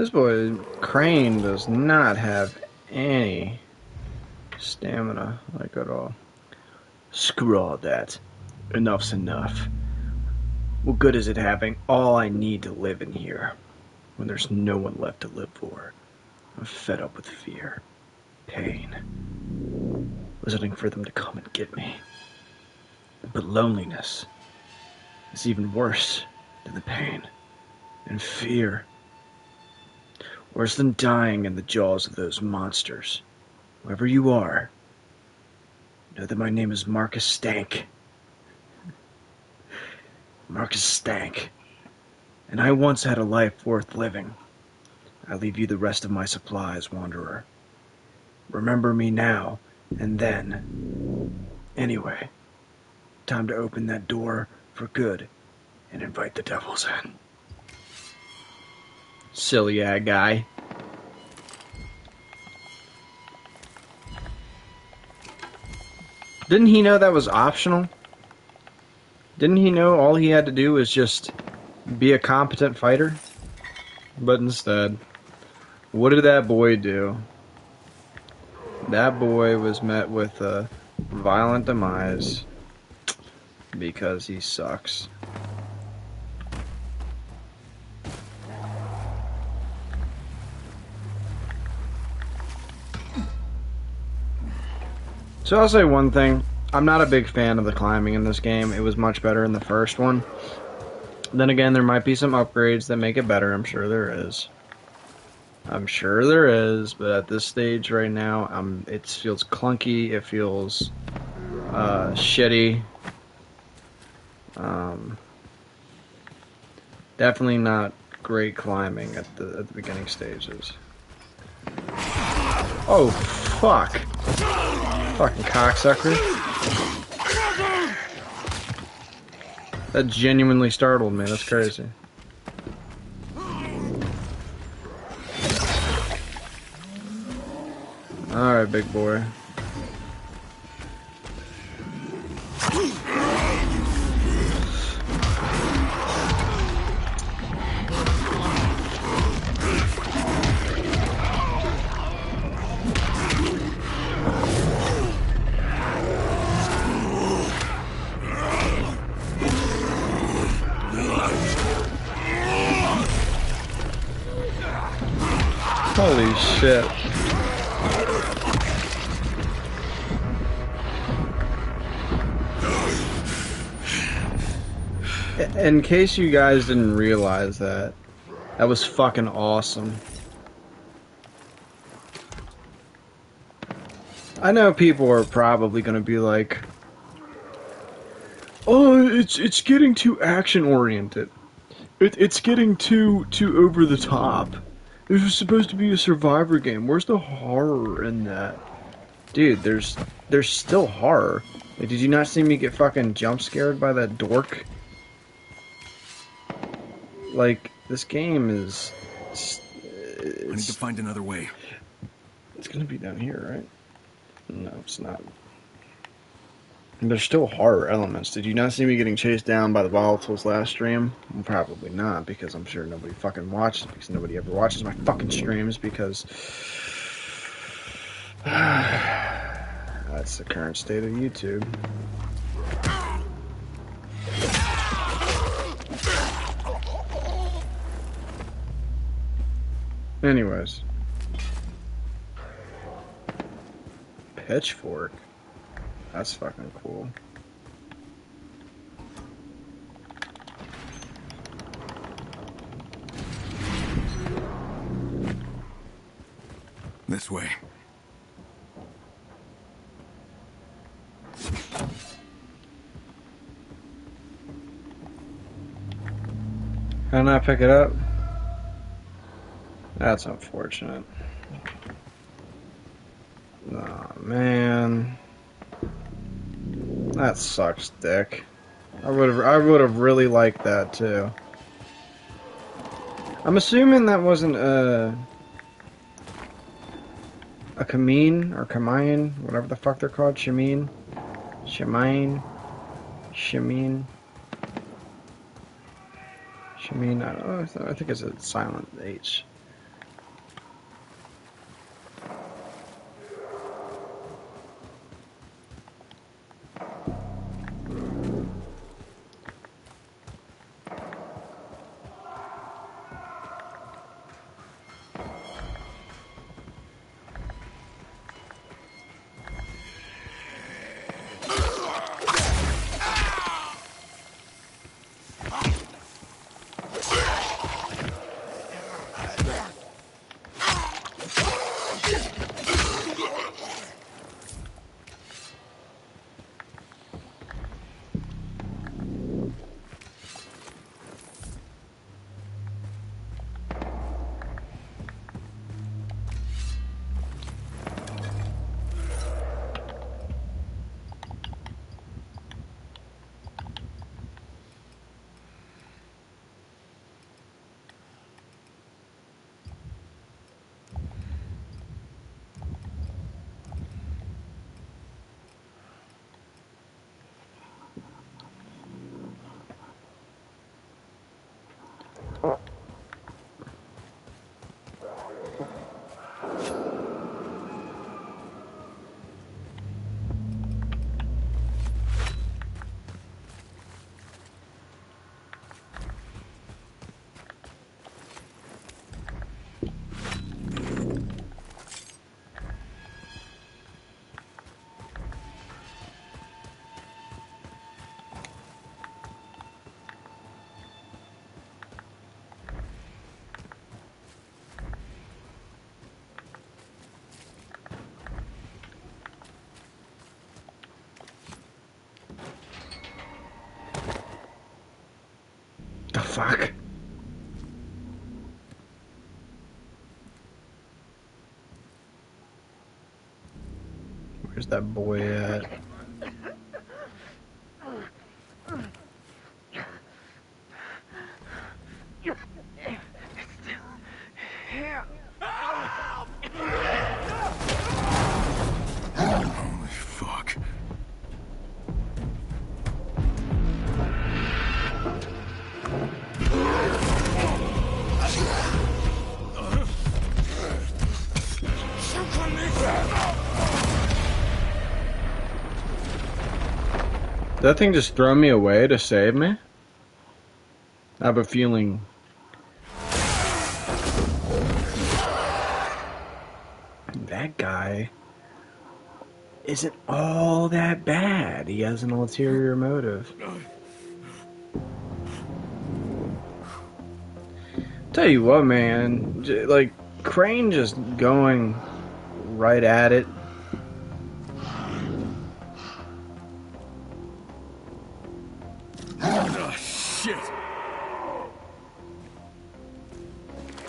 This boy, Crane, does not have any stamina, like at all. Screw all that. Enough's enough. What good is it having all I need to live in here when there's no one left to live for? I'm fed up with fear, pain, listening for them to come and get me. But loneliness is even worse than the pain and fear. Worse than dying in the jaws of those monsters. Whoever you are, know that my name is Marcus Stank. Marcus Stank. And I once had a life worth living. I leave you the rest of my supplies, Wanderer. Remember me now and then. Anyway, time to open that door for good and invite the devils in. Silly guy. Didn't he know that was optional? Didn't he know all he had to do was just be a competent fighter? But instead, what did that boy do? That boy was met with a violent demise because he sucks. So I'll say one thing. I'm not a big fan of the climbing in this game. It was much better in the first one. Then again, there might be some upgrades that make it better. I'm sure there is. But at this stage right now, it feels clunky. It feels shitty. Definitely not great climbing at the beginning stages. Oh fuck! Fucking cocksucker! That genuinely startled me. That's crazy. Alright, big boy. Holy shit. In case you guys didn't realize that was fucking awesome. I know people are probably gonna be like, "Oh, it's getting too action oriented. It's getting too over the top. This was supposed to be a survivor game. Where's the horror in that?" Dude, there's still horror. Like, did you not see me get fucking jump scared by that dork? Like, this game is... I need to find another way. It's gonna be down here, right? No, it's not. And there's still horror elements. Did you not see me getting chased down by the volatiles last stream? Well, probably not, because I'm sure nobody fucking watched it, because nobody ever watches my fucking streams, because... That's the current state of YouTube. Anyways. Pitchfork. That's fucking cool. This way. Can I pick it up? That's unfortunate. Aw, man. That sucks, dick. I would have really liked that too. I'm assuming that wasn't a Kameen or Kamine, whatever the fuck they're called, Shameen, Shamine, Shameen. I don't know, I think it's a silent H. fuck? Where's that boy at? Holy fuck. Did that thing just throw me away to save me? I have a feeling. That guy isn't all that bad. He has an ulterior motive. Tell you what, man. Like, Crane just going right at it. Oh, shit.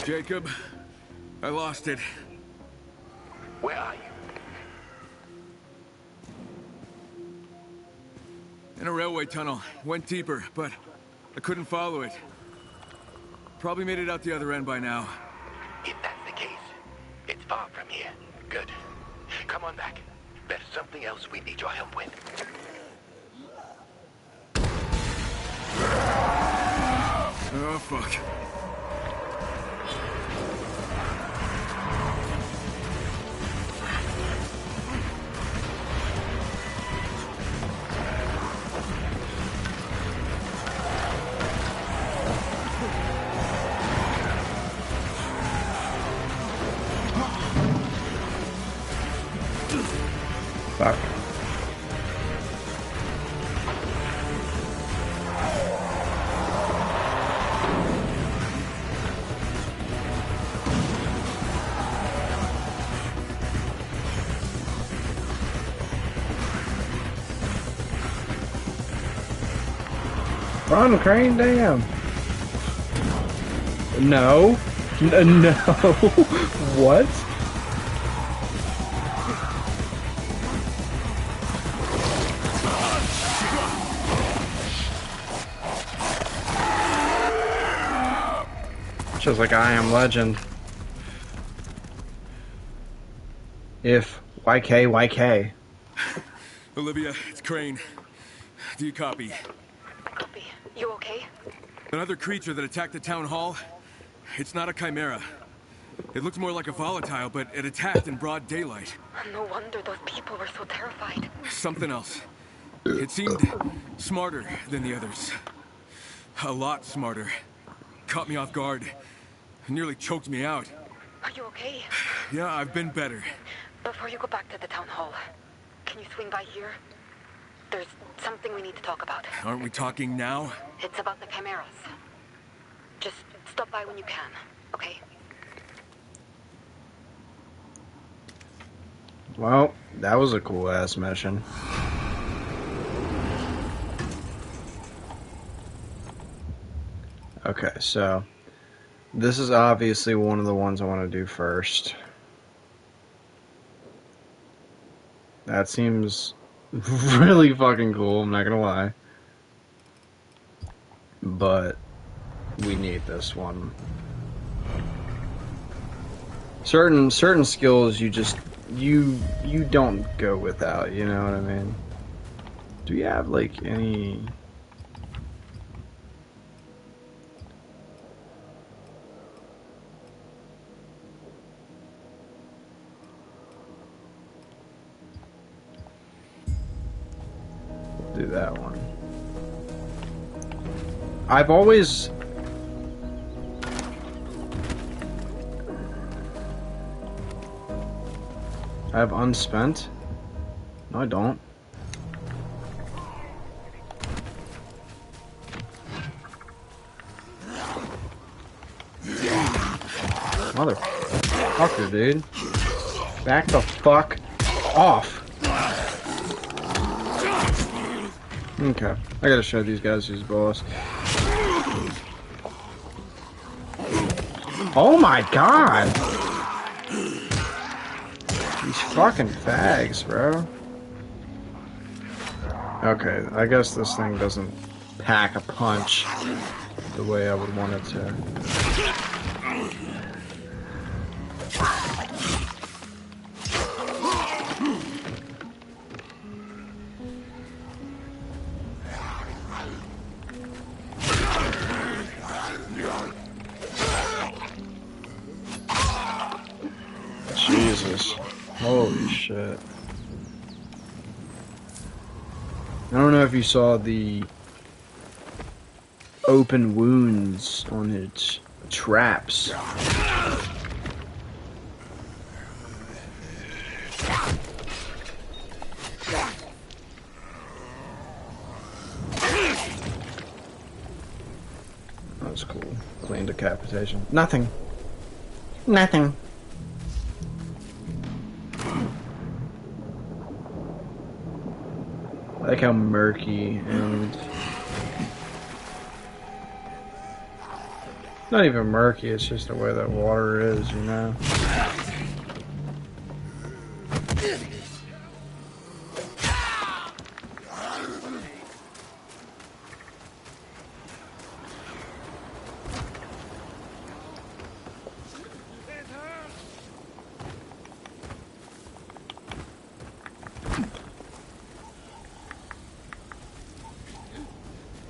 Jacob, I lost it. Where are you? In a railway tunnel. Went deeper, but I couldn't follow it. Probably made it out the other end by now. If that's the case, it's far from here. Good. Come on back. There's something else we need your help with. Oh, fuck. Fuck. Run, Crane, damn. No. No. What? Just like I Am Legend. If YK. Olivia, it's Crane. Do you copy? Copy. You okay? Another creature that attacked the town hall? It's not a chimera. It looked more like a volatile, but it attacked in broad daylight. No wonder those people were so terrified. Something else. It seemed smarter than the others. A lot smarter. Caught me off guard. Nearly choked me out. Are you okay? Yeah, I've been better. Before you go back to the town hall, can you swing by here? There's something we need to talk about. Aren't we talking now? It's about the chimeras. Just stop by when you can, okay? Well, that was a cool ass mission. Okay, so this is obviously one of the ones I want to do first. That seems really fucking cool, I'm not gonna lie. But we need this one. Certain skills you just you don't go without, you know what I mean? Do you have like any do that one. I've always I have unspent? No, I don't. Motherfucker, dude. Back the fuck off. Okay, I gotta show these guys who's boss. Oh my god! These fucking fags, bro. Okay, I guess this thing doesn't pack a punch the way I would want it to. Jesus. Holy shit. I don't know if you saw the open wounds on its traps. That was cool. Clean decapitation. Nothing. Nothing. I like how murky and not even murky, it's just the way that water is, you know?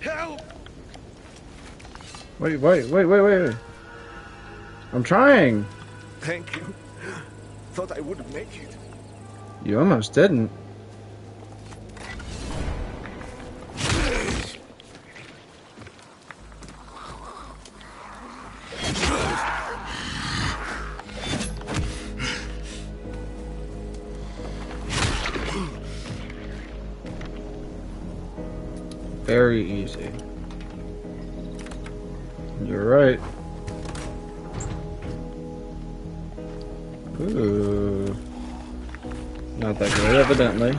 Help! Wait. I'm trying. Thank you. Thought I wouldn't make it. You almost didn't. Very easy. You're right. Ooh. Not that good, evidently.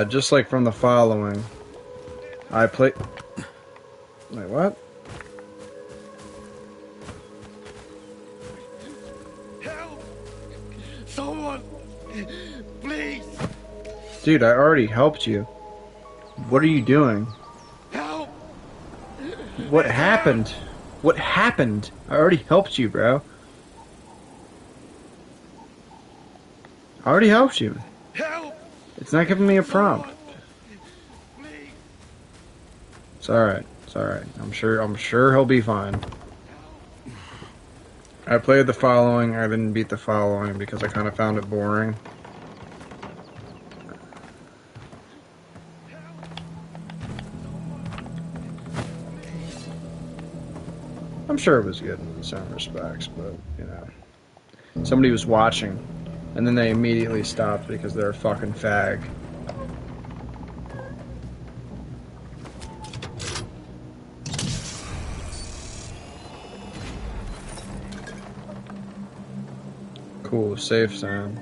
Just like from the following. I play. Wait, what? Help! Someone! Please! Dude, I already helped you. What are you doing? Help! What happened? What happened? I already helped you, bro. I already helped you. Help! It's not giving me a prompt. Please! It's alright. It's alright. I'm sure he'll be fine. I played the following. I didn't beat the following because I kind of found it boring. I'm sure it was good in some respects, but, you know. Somebody was watching, and then they immediately stopped because they're a fucking fag. Cool, safe zone.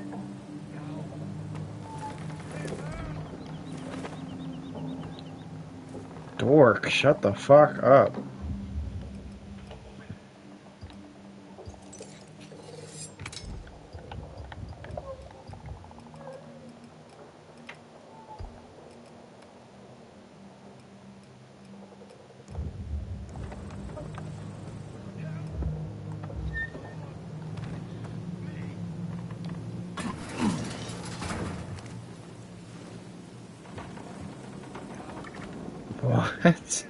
Dork, shut the fuck up. What?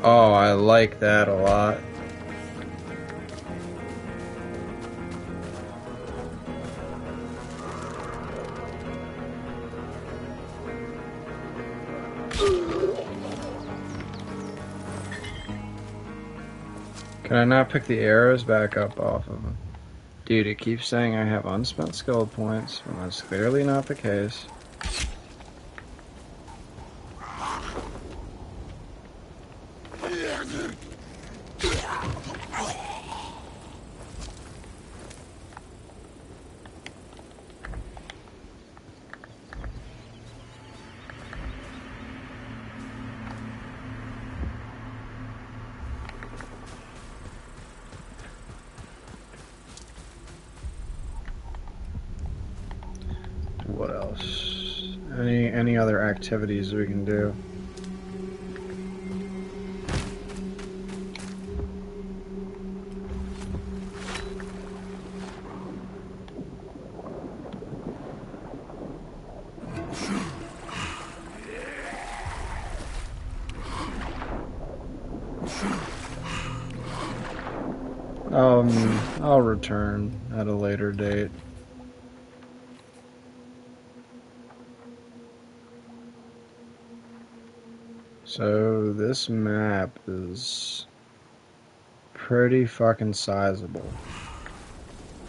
Oh, I like that a lot. Can I not pick the arrows back up off of them? Dude, it keeps saying I have unspent skill points, when that's clearly not the case. What else? Any other activities we can do? I'll return at a later date. So this map is pretty fucking sizable.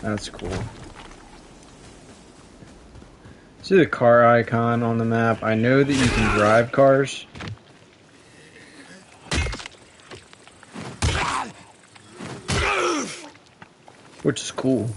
That's cool. See the car icon on the map? I know that you can drive cars. Which is cool.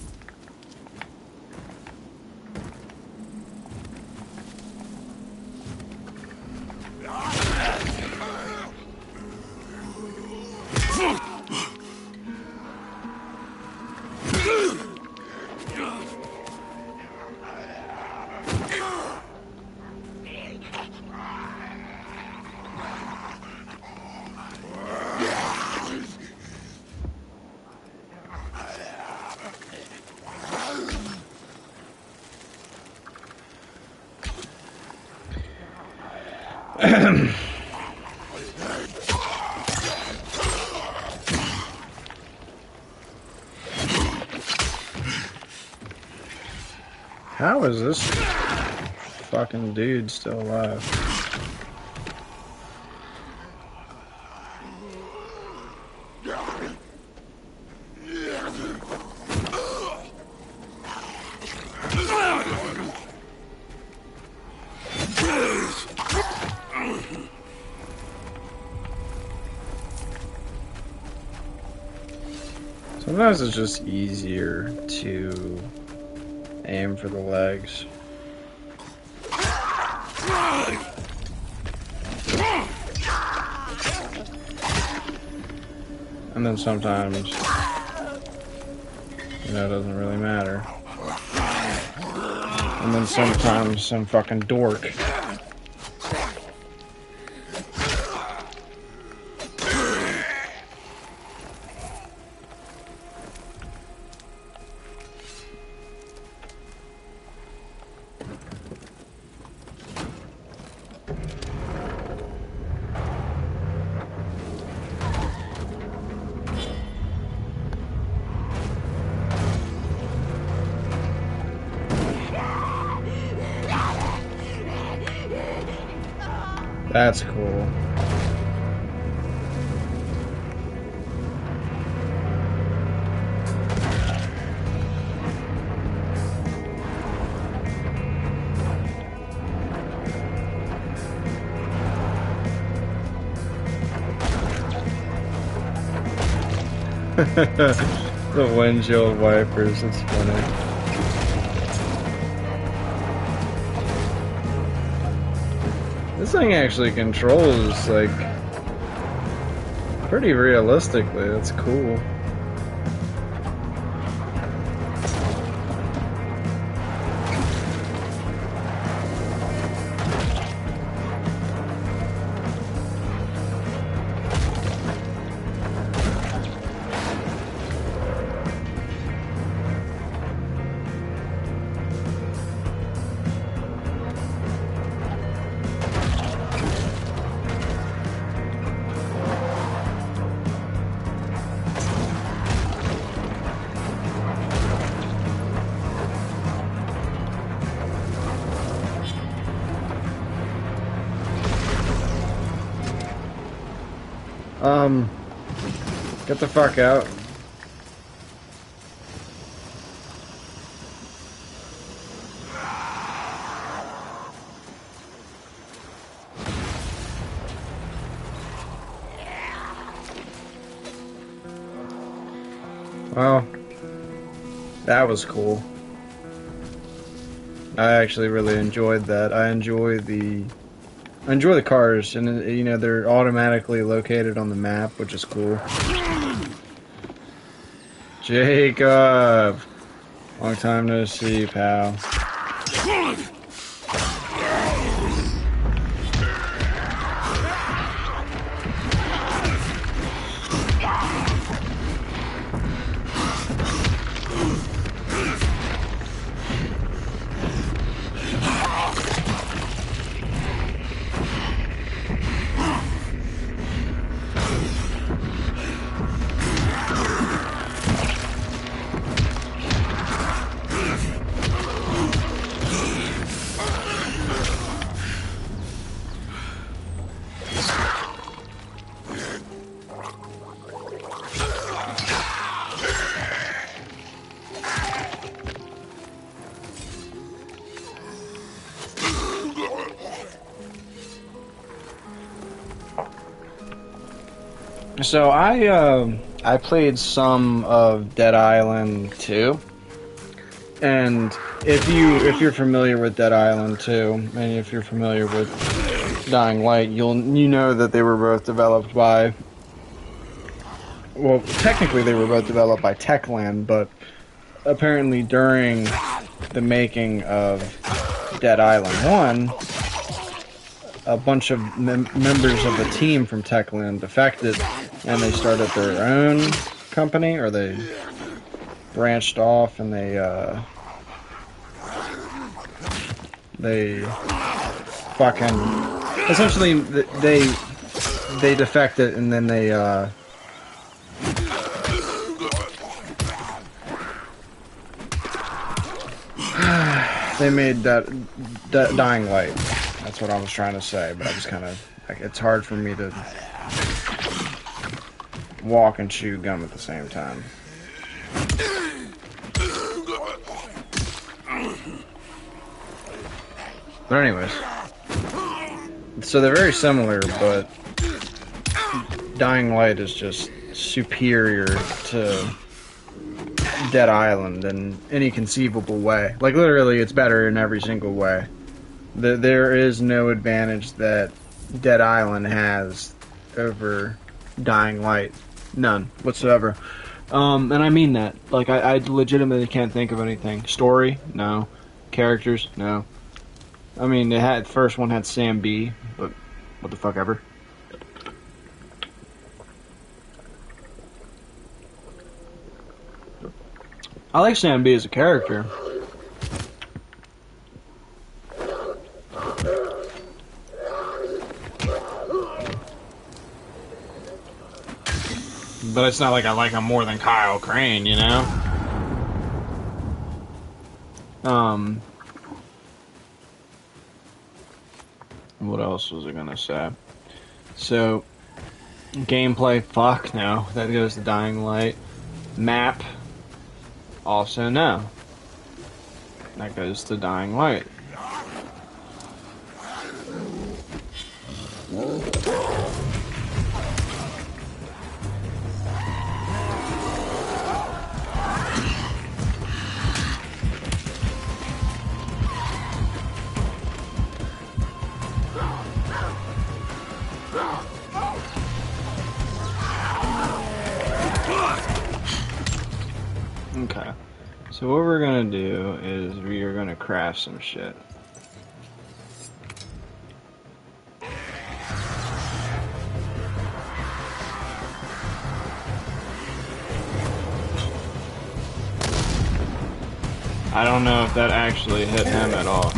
How is this fucking dude still alive? Sometimes it's just easier to aim for the legs. And then sometimes, you know, it doesn't really matter. And then sometimes some fucking dork That's cool. The windshield wipers, it's funny. This thing actually controls, like, pretty realistically. That's cool. Get the fuck out. Well, that was cool. I actually really enjoyed that. I enjoy the cars, and you know they're automatically located on the map, which is cool. Jacob, long time no see, pal. So I played some of Dead Island 2, and if you're familiar with Dead Island 2, and if you're familiar with Dying Light, you know that they were both developed by, well, technically they were both developed by Techland, but apparently during the making of Dead Island 1, a bunch of members of the team from Techland defected, and they started their own company, or they branched off, and they fucking essentially they defected, and then they they made that Dying Light. That's what I was trying to say, but I just kind of like, it's hard for me to walk and chew gum at the same time. But anyways, so they're very similar, but Dying Light is just superior to Dead Island in any conceivable way. Like, literally, it's better in every single way. There is no advantage that Dead Island has over Dying Light. None whatsoever. And I mean that. Like, I legitimately can't think of anything. Story? No. Characters? No. I mean, the first one had Sam B, but what the fuck ever. I like Sam B as a character. But it's not like I like him more than Kyle Crane, you know? What else was I gonna say? So, gameplay, fuck no. That goes to Dying Light. Map, also no. That goes to Dying Light. Okay, so what we're gonna do is we are gonna craft some shit. I don't know if that actually hit him at all.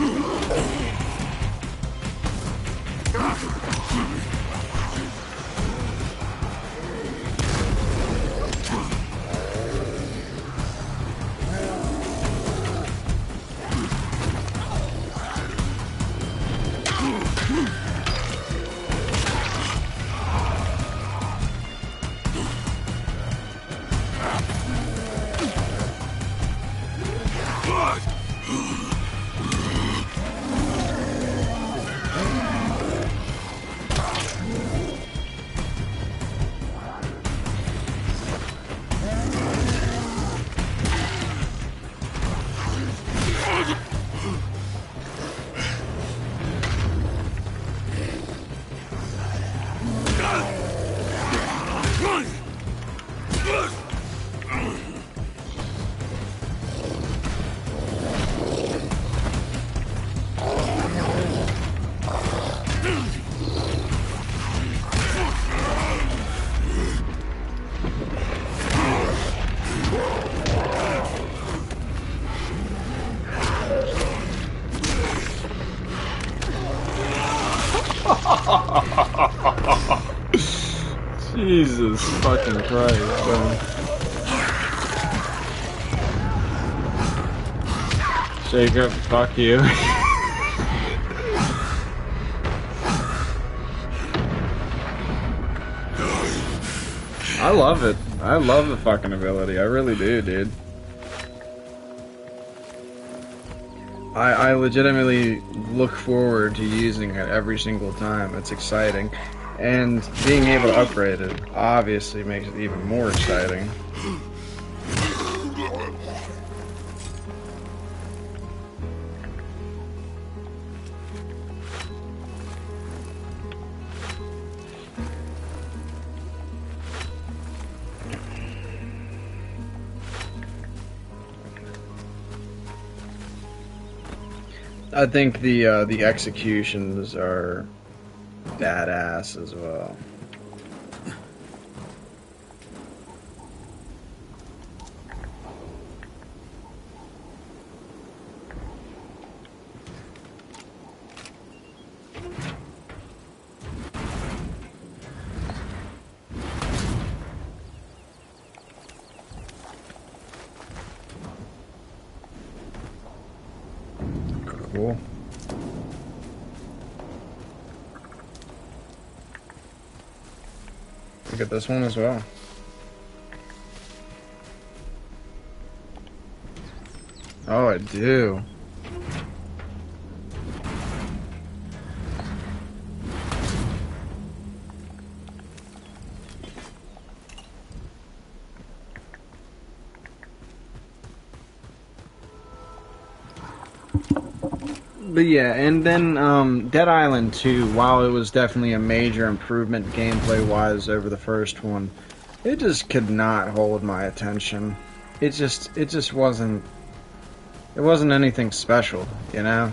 Jesus fucking Christ, man. Shake up, fuck you. I love it. I love the fucking ability. I really do, dude. I legitimately look forward to using it every single time. It's exciting. And being able to upgrade it obviously makes it even more exciting. I think the executions are badass as well. Cool. Look at this one as well. Oh, I do. But yeah, and then Dead Island 2, while it was definitely a major improvement gameplay-wise over the first one, it just could not hold my attention. It just wasn't. It wasn't anything special, you know.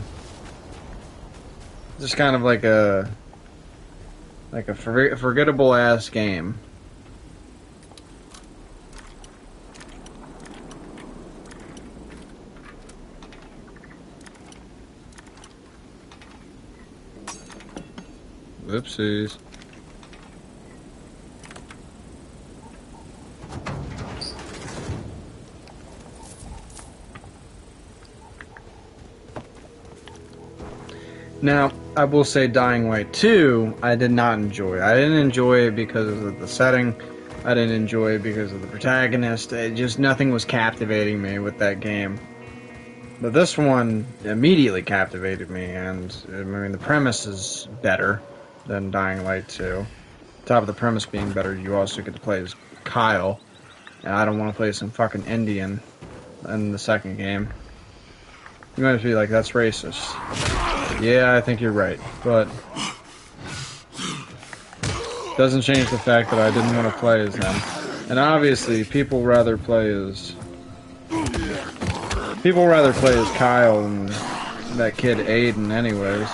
Just kind of like a forgettable ass game. Whoopsies. Now, I will say Dying Light 2, I did not enjoy. I didn't enjoy it because of the setting. I didn't enjoy it because of the protagonist. It just, nothing was captivating me with that game. But this one immediately captivated me, and I mean, the premise is better than Dying Light 2. On top of the premise being better, you also get to play as Kyle, and I don't want to play some fucking Indian in the second game. You might be like, that's racist. Yeah, I think you're right, but doesn't change the fact that I didn't want to play as them. And obviously, people rather play as Kyle than that kid Aiden, anyways.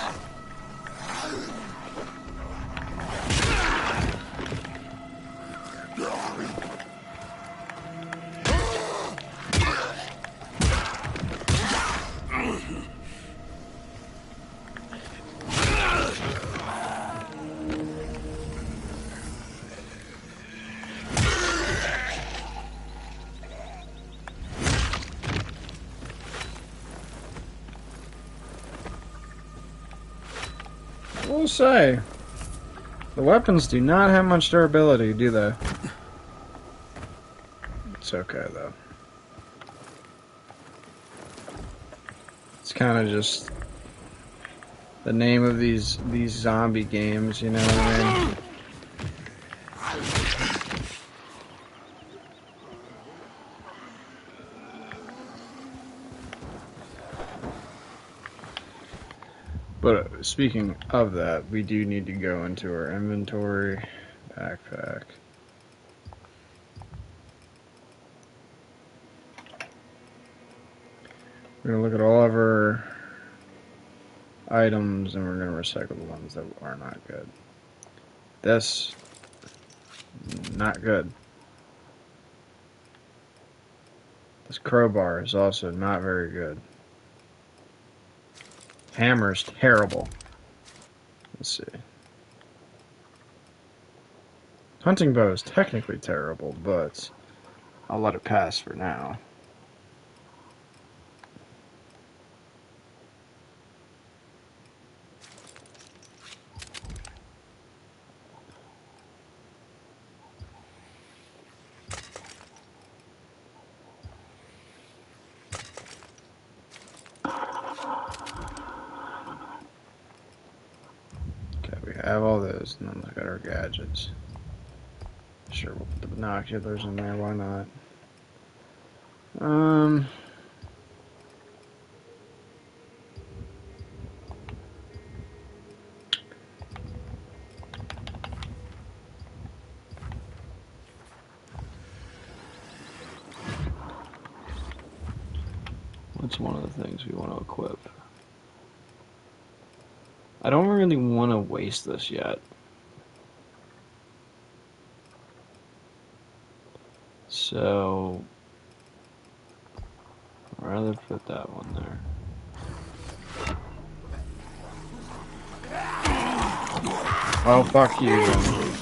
I will say, the weapons do not have much durability, do they? It's okay, though. It's kind of just the name of these zombie games, you know what I mean? But speaking of that, we do need to go into our inventory, backpack. We're going to look at all of our items, and we're going to recycle the ones that are not good. This, not good. This crowbar is also not very good. Hammer's terrible. Let's see. Hunting bow is technically terrible, but I'll let it pass for now. Okay, we have all those, and then look at our gadgets. Sure, we'll put the binoculars in there, why not? What's one of the things we want to equip? I don't really want to waste this yet. So, I'd rather put that one there. Oh, fuck you then.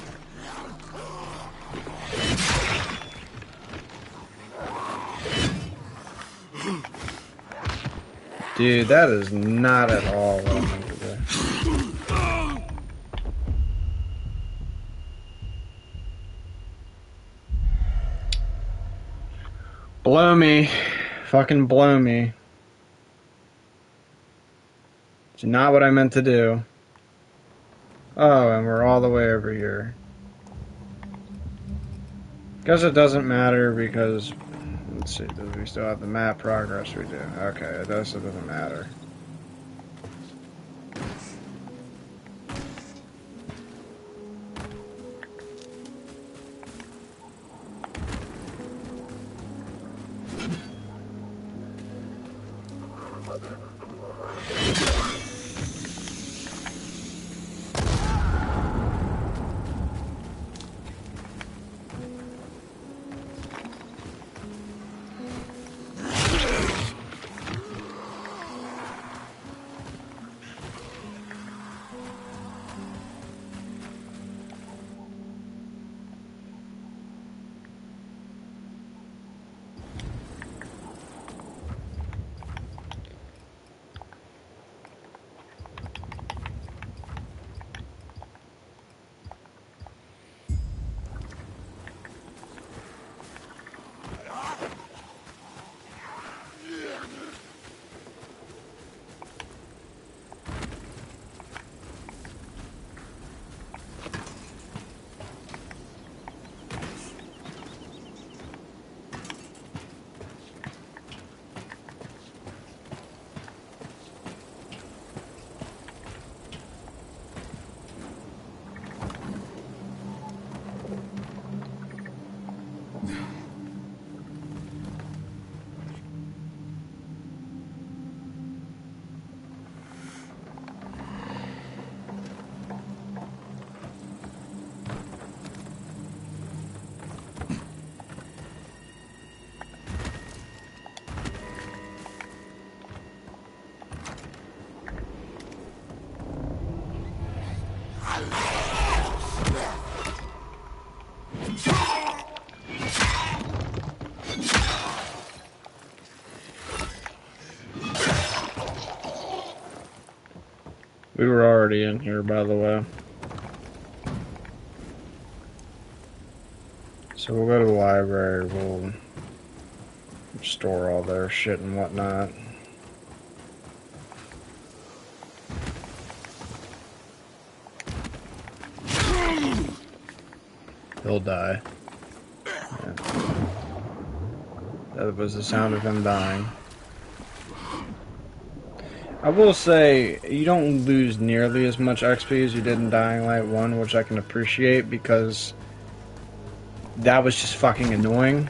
Dude, that is not at all what I meant to do. Blow me. Fucking blow me. It's not what I meant to do. Oh, and we're all the way over here. Guess it doesn't matter because... Let's see, do we still have the map progress? We do. Okay, it doesn't matter. We were already in here, by the way. So we'll go to the library, we'll store all their shit and whatnot. He'll die. Yeah. That was the sound of him dying. I will say, you don't lose nearly as much XP as you did in Dying Light 1, which I can appreciate because that was just fucking annoying.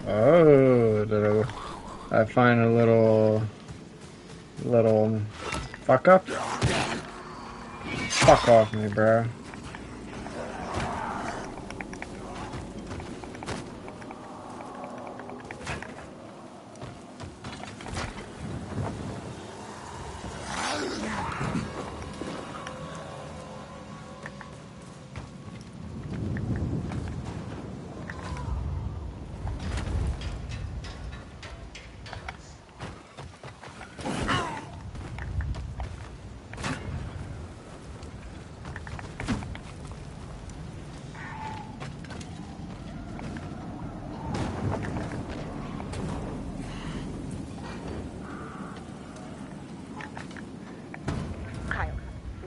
Oh, did I find a little fuck up? Fuck off me, bro.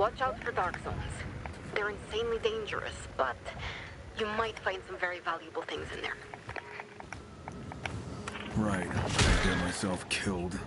Watch out for dark zones. They're insanely dangerous, but you might find some very valuable things in there. Right. I get myself killed.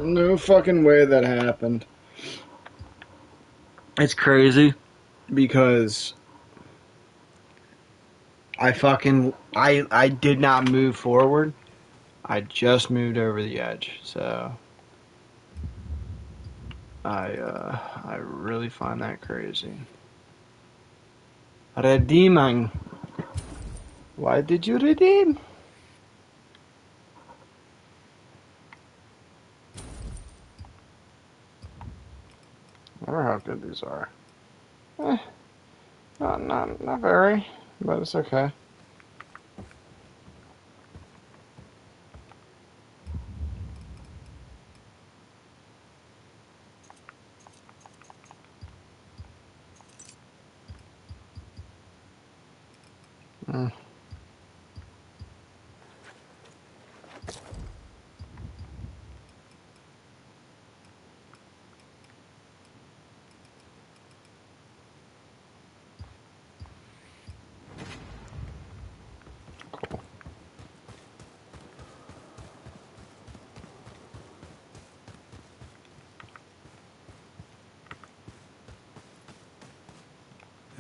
No fucking way that happened. It's crazy because I did not move forward. I just moved over the edge. So I really find that crazy. Redeeming. Why did you redeem? I wonder how good these are. Not very, but it's okay. Mm.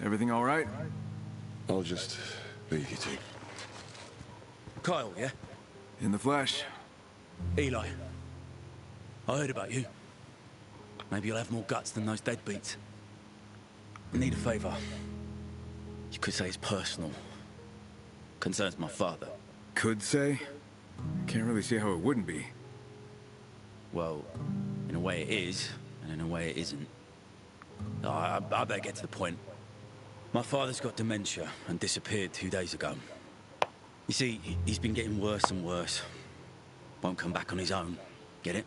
Everything all right? I'll just leave you two. Kyle, yeah? In the flesh. Eli. I heard about you. Maybe you'll have more guts than those deadbeats. I need a favor. You could say it's personal. Concerns my father. Could say? Can't really see how it wouldn't be. Well, in a way it is, and in a way it isn't. I better get to the point. My father's got dementia and disappeared 2 days ago. You see, he's been getting worse and worse. Won't come back on his own. Get it?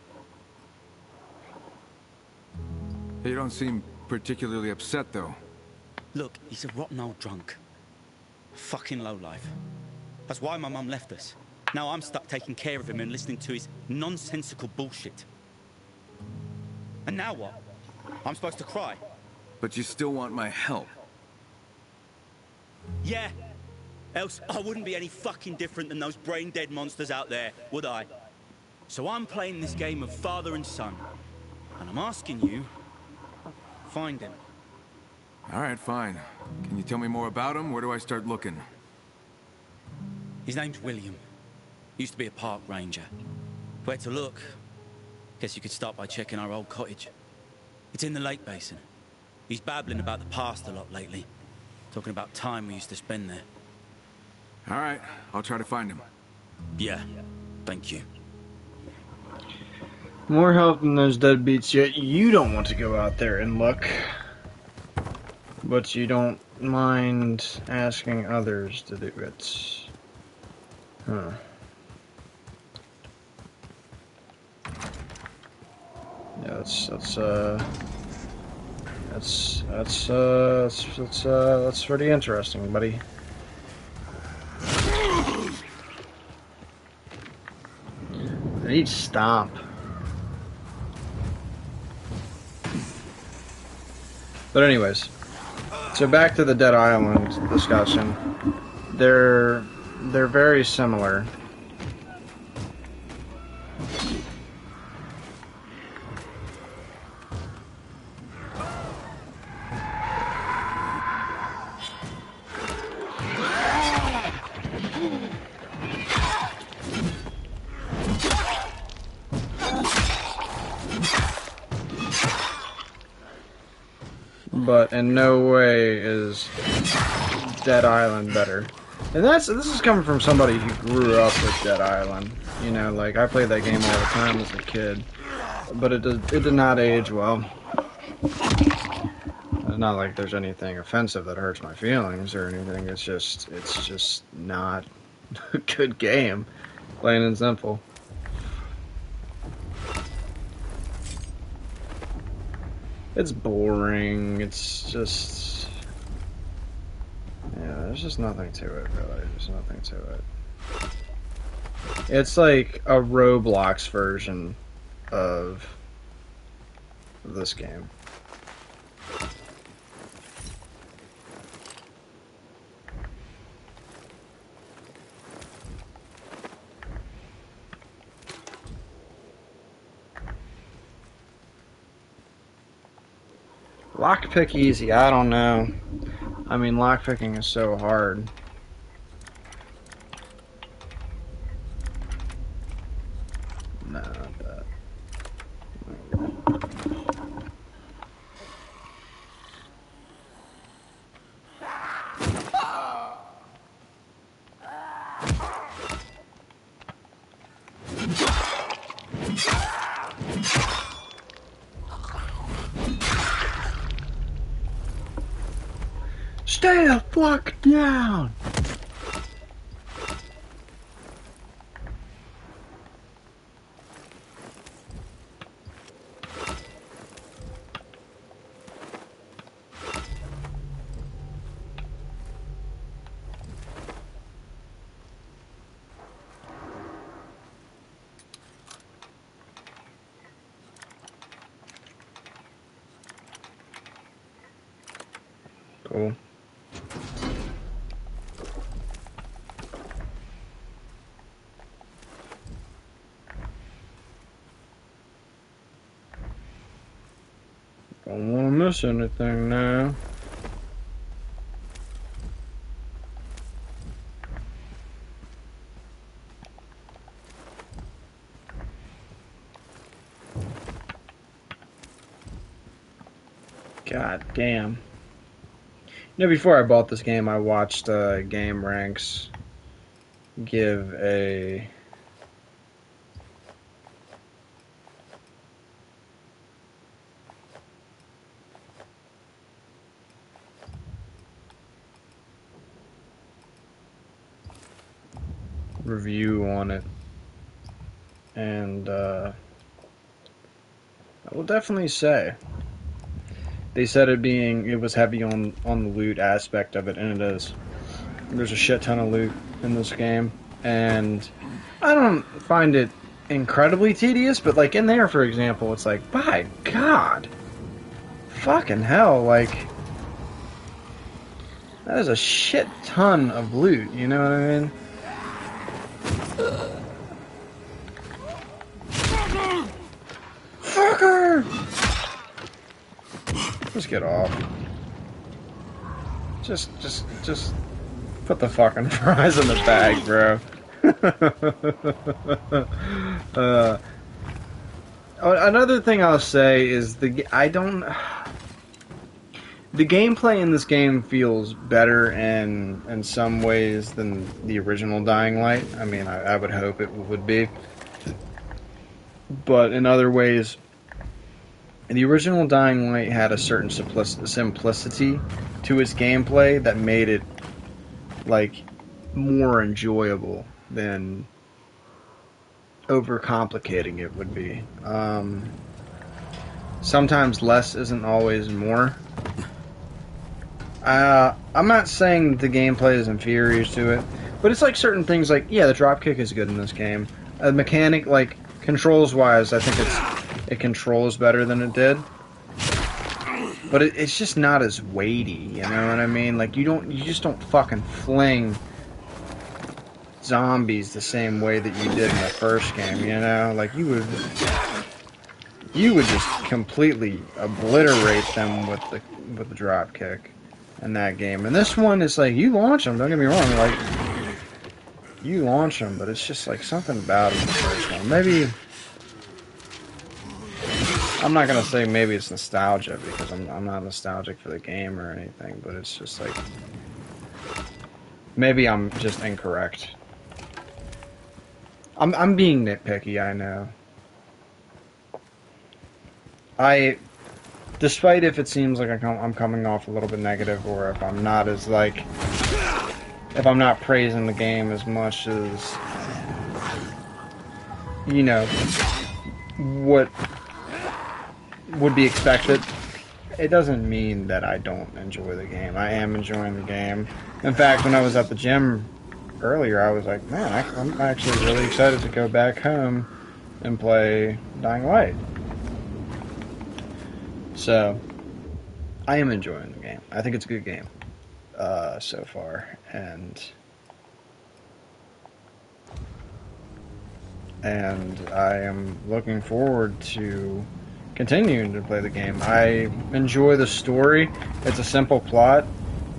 You don't seem particularly upset, though. Look, he's a rotten old drunk. Fucking lowlife. That's why my mum left us. Now I'm stuck taking care of him and listening to his nonsensical bullshit. And now what? I'm supposed to cry? But you still want my help. Yeah. Else I wouldn't be any fucking different than those brain-dead monsters out there, would I? So I'm playing this game of father and son. And I'm asking you, find him. All right, fine. Can you tell me more about him? Where do I start looking? His name's William. Used to be a park ranger. Where to look? Guess you could start by checking our old cottage. It's in the lake basin. He's babbling about the past a lot lately. Talking about time we used to spend there. All right, I'll try to find him. Yeah, thank you. More help than those deadbeats, yet you don't want to go out there and look. But you don't mind asking others to do it. Huh. Yeah, that's pretty interesting, buddy. I need stomp. But anyways, so back to the Dead Island discussion. They're very similar. But in no way is Dead Island better. And this is coming from somebody who grew up with Dead Island. You know, like, I played that game all the time as a kid. But it did not age well. It's not like there's anything offensive that hurts my feelings or anything. It's just not a good game. Plain and simple. It's boring. It's just... yeah, there's just nothing to it, really. There's nothing to it. It's like a Roblox version of this game. Lockpick easy, I don't know. I mean, lockpicking is so hard. No, not that. Stay the fuck down! Cool. Don't want to miss anything now. God damn. You know, before I bought this game, I watched Game Ranks give a review on it, and I will definitely say they said it was heavy on the loot aspect of it, and it is. There's a shit ton of loot in this game, and I don't find it incredibly tedious, but like in there, for example, it's like, by God, fucking hell, like that is a shit ton of loot, you know what I mean? Fucker! Just get off. Just put the fucking fries in the bag, bro. Another thing I'll say is the gameplay in this game feels better in some ways than the original Dying Light. I mean, I would hope it would be. but in other ways, the original Dying Light had a certain simplicity to its gameplay that made it like more enjoyable than overcomplicating it would be. Sometimes less isn't always more. I'm not saying the gameplay is inferior to it, but it's like certain things like, yeah, the dropkick is good in this game. A mechanic, like, controls-wise, I think it controls better than it did. But it's just not as weighty, you know what I mean? Like, you just don't fucking fling zombies the same way that you did in the first game, you know? Like, you would just completely obliterate them with the drop kick in that game. And this one is like, you launch them, don't get me wrong, like, you launch them, but it's just like something about it in the first one. Maybe, I'm not gonna say maybe it's nostalgia, because I'm not nostalgic for the game or anything, but it's just like, maybe I'm just incorrect. I'm being nitpicky, I know. Despite if it seems like I'm coming off a little bit negative, or if I'm not as like, if I'm not praising the game as much as, you know, what would be expected, it doesn't mean that I don't enjoy the game. I am enjoying the game. In fact, when I was at the gym earlier, I was like, man, I'm actually really excited to go back home and play Dying Light. So, I am enjoying the game. I think it's a good game so far, and I am looking forward to continuing to play the game. I enjoy the story. It's a simple plot,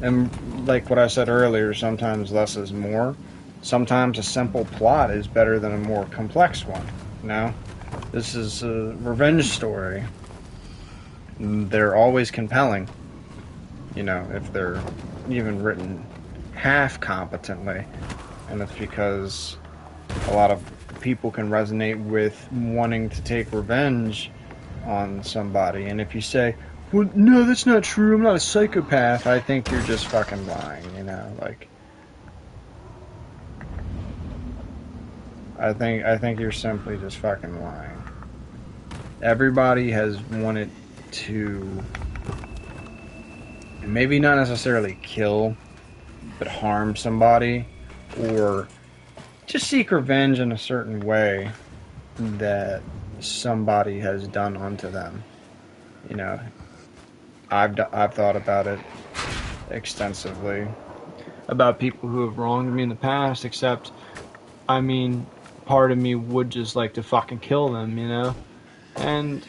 and like what I said earlier, sometimes less is more. Sometimes a simple plot is better than a more complex one. You know, this is a revenge story. They're always compelling, you know, if they're even written half competently, and it's because a lot of people can resonate with wanting to take revenge on somebody. And if you say, well, no, that's not true, I'm not a psychopath, I think you're just fucking lying, you know, like, I think you're simply just fucking lying. Everybody has wanted to maybe not necessarily kill, but harm somebody, or just seek revenge in a certain way that somebody has done unto them. You know, I've thought about it extensively, about people who have wronged me in the past, except, I mean, part of me would just like to fucking kill them, you know? And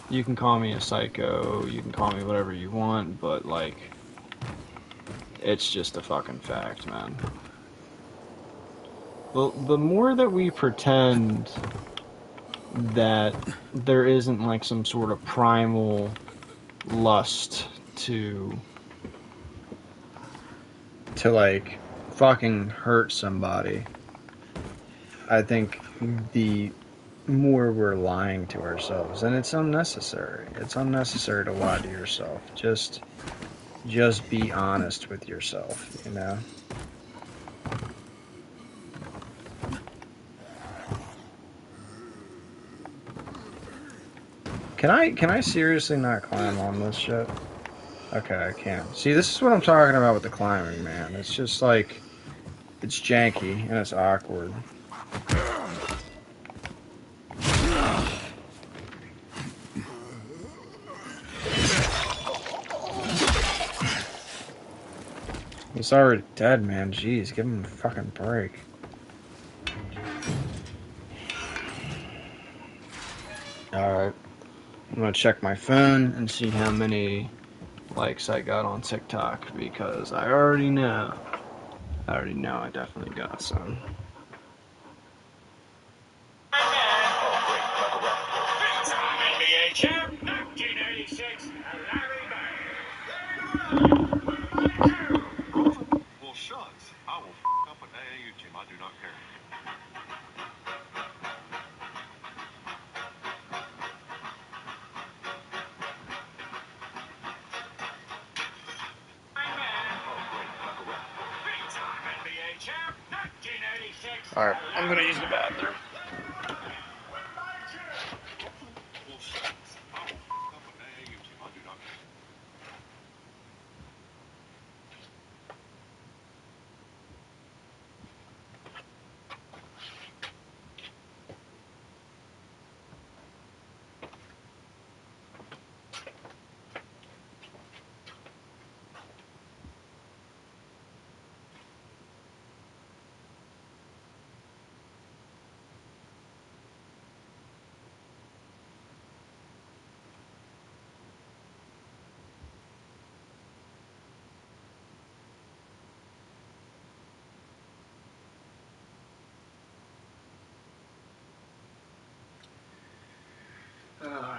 you can call me a psycho, you can call me whatever you want, but, like, it's just a fucking fact, man. The more that we pretend that there isn't, like, some sort of primal lust to like, fucking hurt somebody, I think the more we're lying to ourselves, and it's unnecessary. It's unnecessary to lie to yourself. Just be honest with yourself, you know? Can I seriously not climb on this shit? Okay, I can. See, this is what I'm talking about with the climbing, man. It's just like, it's janky and it's awkward. He's already dead, man. Jeez, give him a fucking break. Alright. I'm gonna check my phone and see how many likes I got on TikTok, because I already know. I definitely got some. NBA champ, 1986, Larry Bird. Well, shucks. I will f*** up an AAU team. I do not care. Alright, I'm gonna use the bathroom. Well, shucks. I will up a bag into my do not.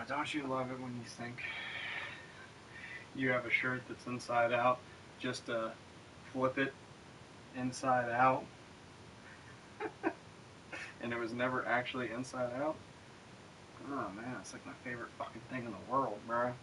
Don't you love it when you think you have a shirt that's inside out, just flip it inside out, and it was never actually inside out? Oh man, it's like my favorite fucking thing in the world, bro.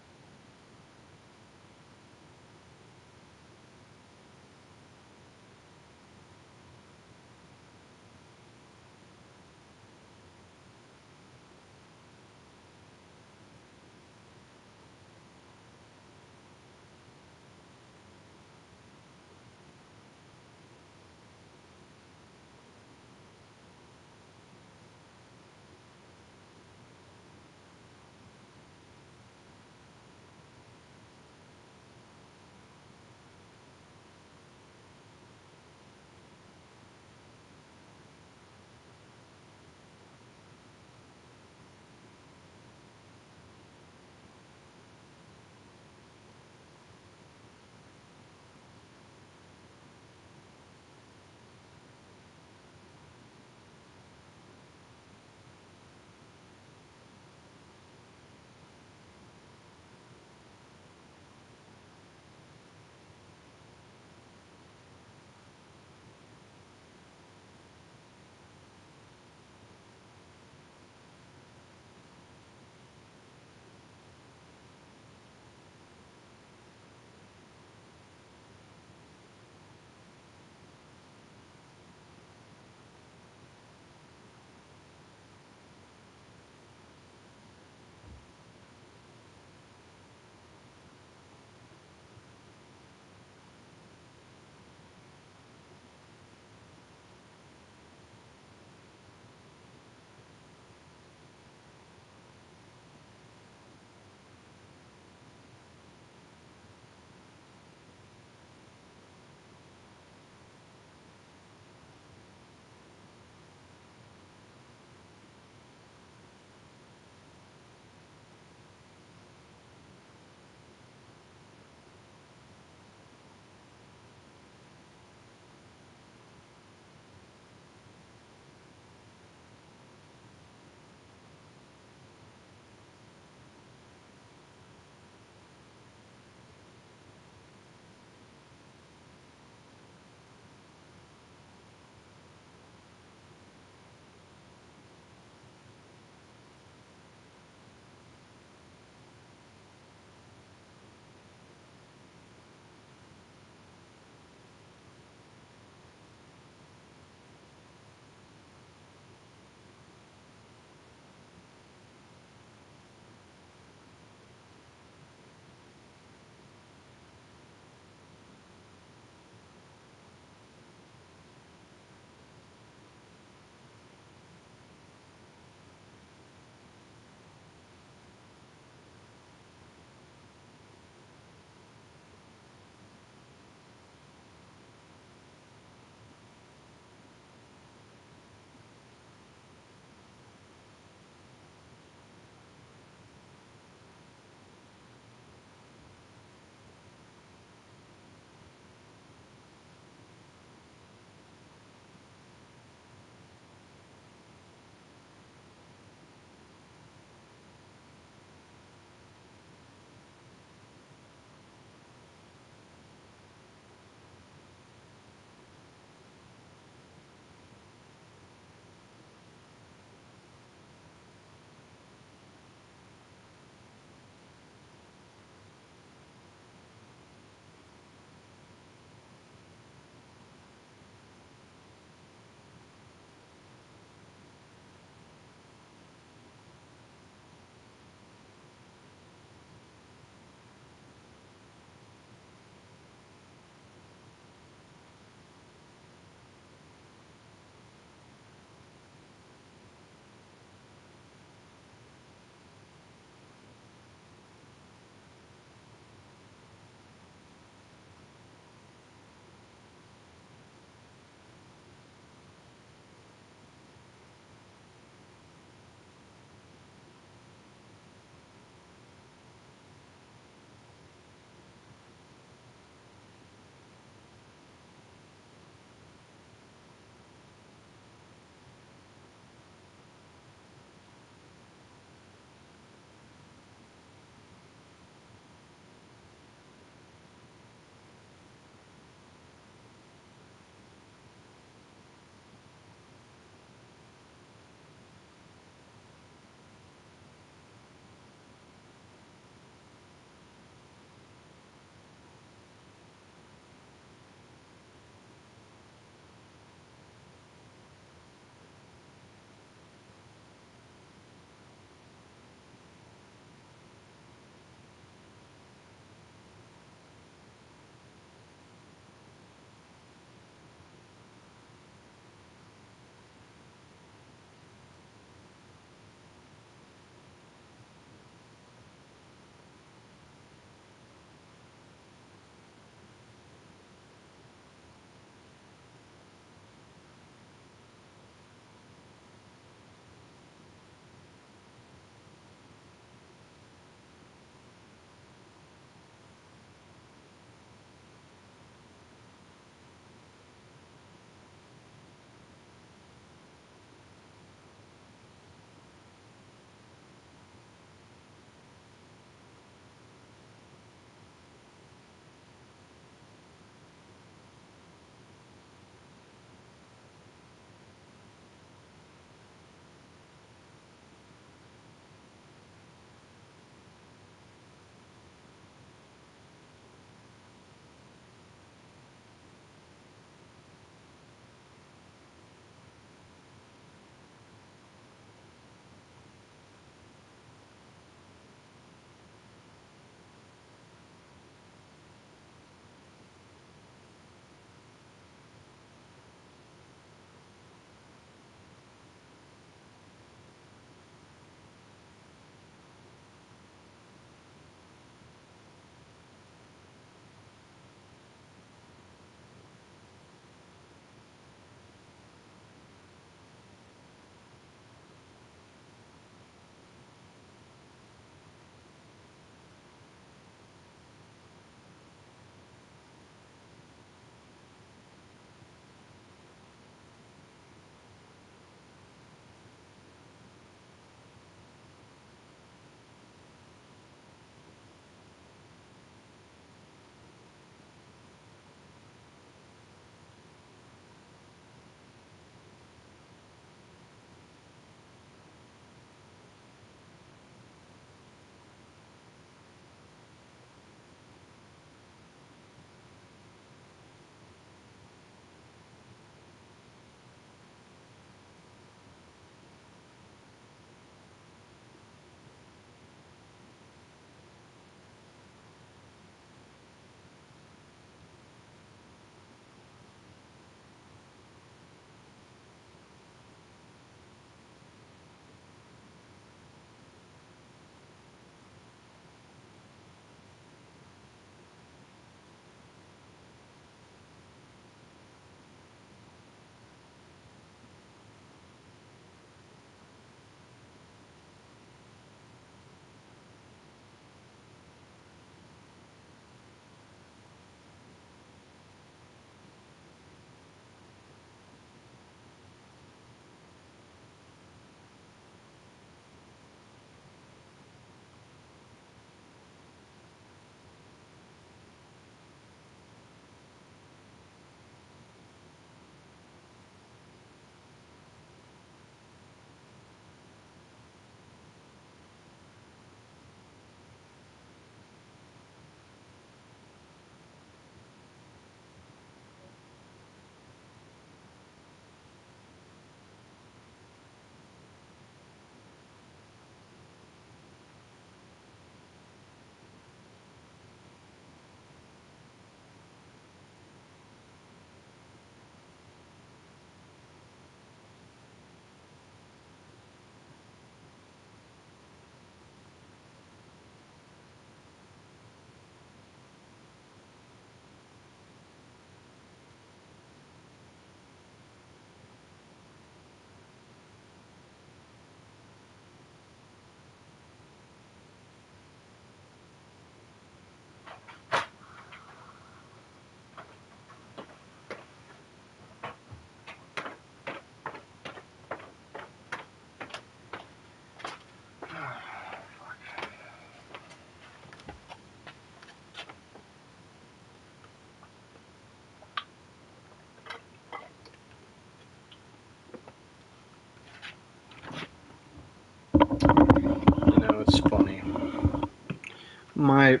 my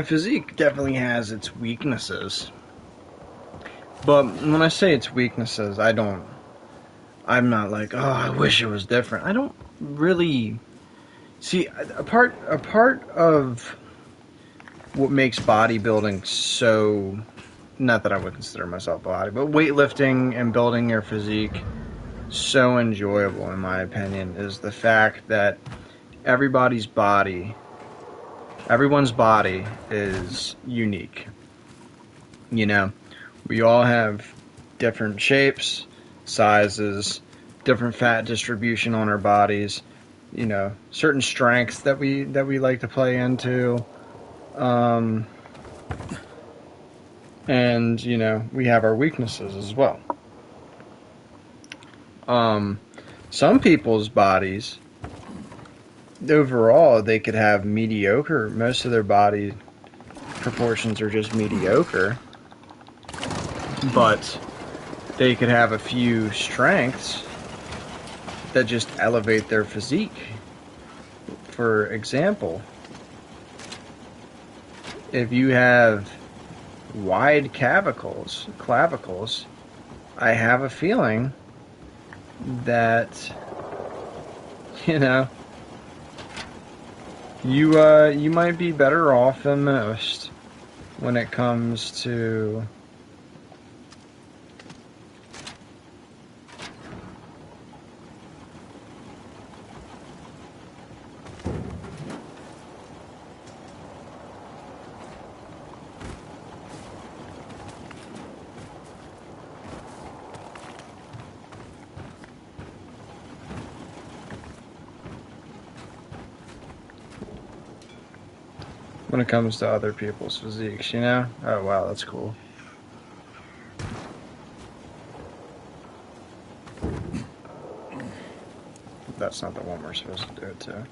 physique definitely has its weaknesses. But when I say its weaknesses, I'm not like, oh, I wish it was different. I don't really see a part of what makes bodybuilding so, not that I would consider myself body, but weightlifting and building your physique so enjoyable, in my opinion, is the fact that everyone's body is unique. You know, we all have different shapes, sizes, different fat distribution on our bodies, you know, certain strengths that we like to play into. And, you know, we have our weaknesses as well. Some people's bodies, overall, they could have mediocre, most of their body proportions are just mediocre, but they could have a few strengths that just elevate their physique. For example, if you have wide clavicles, I have a feeling that, you know, you might be better off than most when it comes to when it comes to other people's physiques, you know? Oh, wow, that's cool. That's not the one we're supposed to do it to.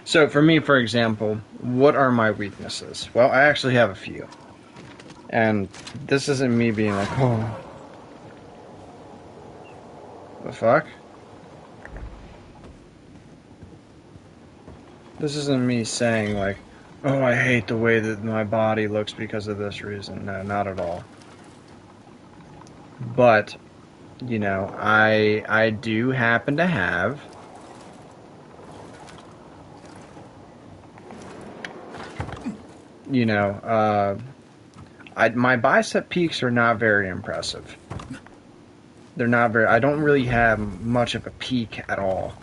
So, for me, for example, what are my weaknesses? Well, I actually have a few. And this isn't me being like, oh, the fuck? This isn't me saying like, oh, I hate the way that my body looks because of this reason. No, not at all. But, you know, I do happen to have you know, my bicep peaks are not very impressive. They're not very, I don't really have much of a peak at all.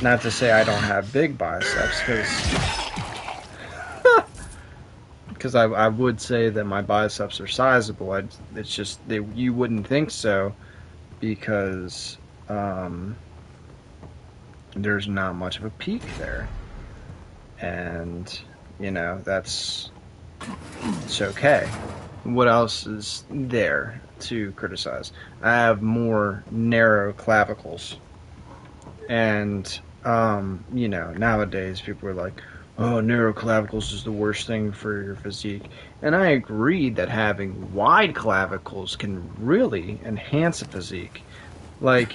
Not to say I don't have big biceps, because I would say that my biceps are sizable. It's just, you wouldn't think so, because there's not much of a peak there. And, you know, it's okay. What else is there to criticize? I have more narrow clavicles. And, you know, nowadays people are like, oh, narrow clavicles is the worst thing for your physique. And I agree that having wide clavicles can really enhance a physique. Like,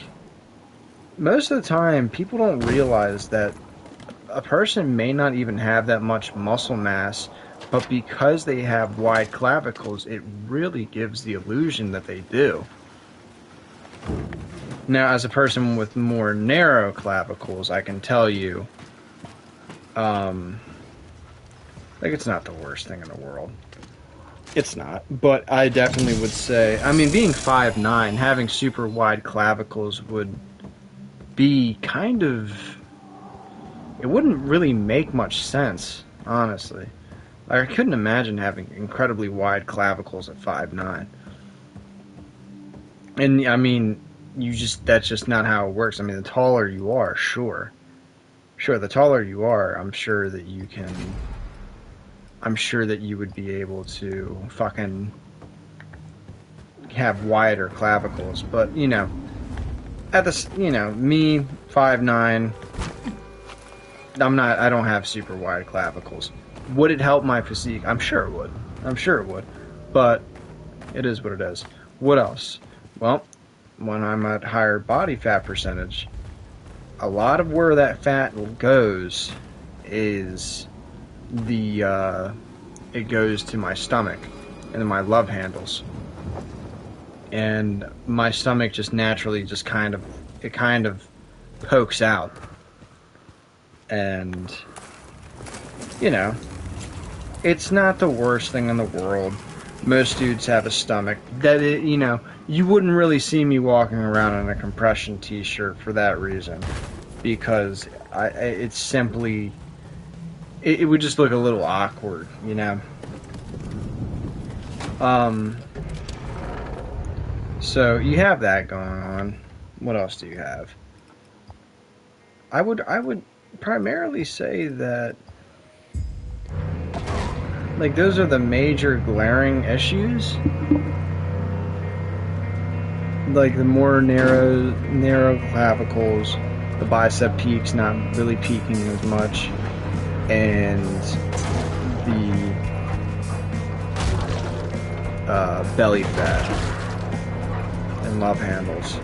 most of the time, people don't realize that a person may not even have that much muscle mass, but because they have wide clavicles, it really gives the illusion that they do. Now, as a person with more narrow clavicles, I can tell you, like, it's not the worst thing in the world. It's not. But I definitely would say, I mean, being 5'9", having super wide clavicles would be kind of, it wouldn't really make much sense, honestly. Like, I couldn't imagine having incredibly wide clavicles at 5'9". And, I mean, that's just not how it works. I mean, the taller you are, sure, the taller you are, I'm sure that you would be able to fucking have wider clavicles. But, you know, me, 5'9", I don't have super wide clavicles. Would it help my physique? I'm sure it would. But it is what it is. What else? Well, when I'm at higher body fat percentage, a lot of where that fat goes is the it goes to my stomach and my love handles, and my stomach just naturally just kind of pokes out, and you know, it's not the worst thing in the world. Most dudes have a stomach that you wouldn't really see me walking around in a compression t-shirt for that reason, because it's simply it would just look a little awkward, So you have that going on. What else do you have? I would primarily say that, like, those are the major glaring issues. Like the more narrow clavicles, the bicep peaks not really peaking as much, and the belly fat and love handles.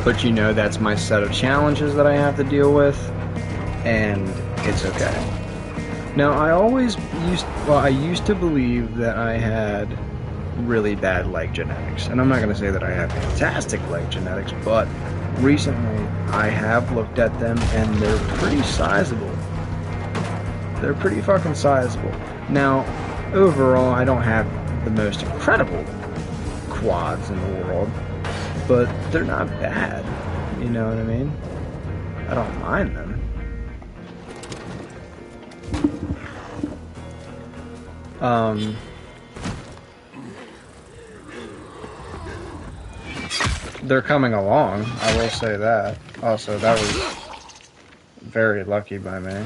But that's my set of challenges that I have to deal with, and it's okay. Now, I used to believe that I had really bad leg genetics, and I'm not going to say that I have fantastic leg genetics, but recently I have looked at them, and they're pretty sizable. They're pretty fucking sizable. Now, overall, I don't have the most incredible quads in the world, but they're not bad. You know what I mean? I don't mind them. They're coming along, I will say that. Also, that was very lucky by me.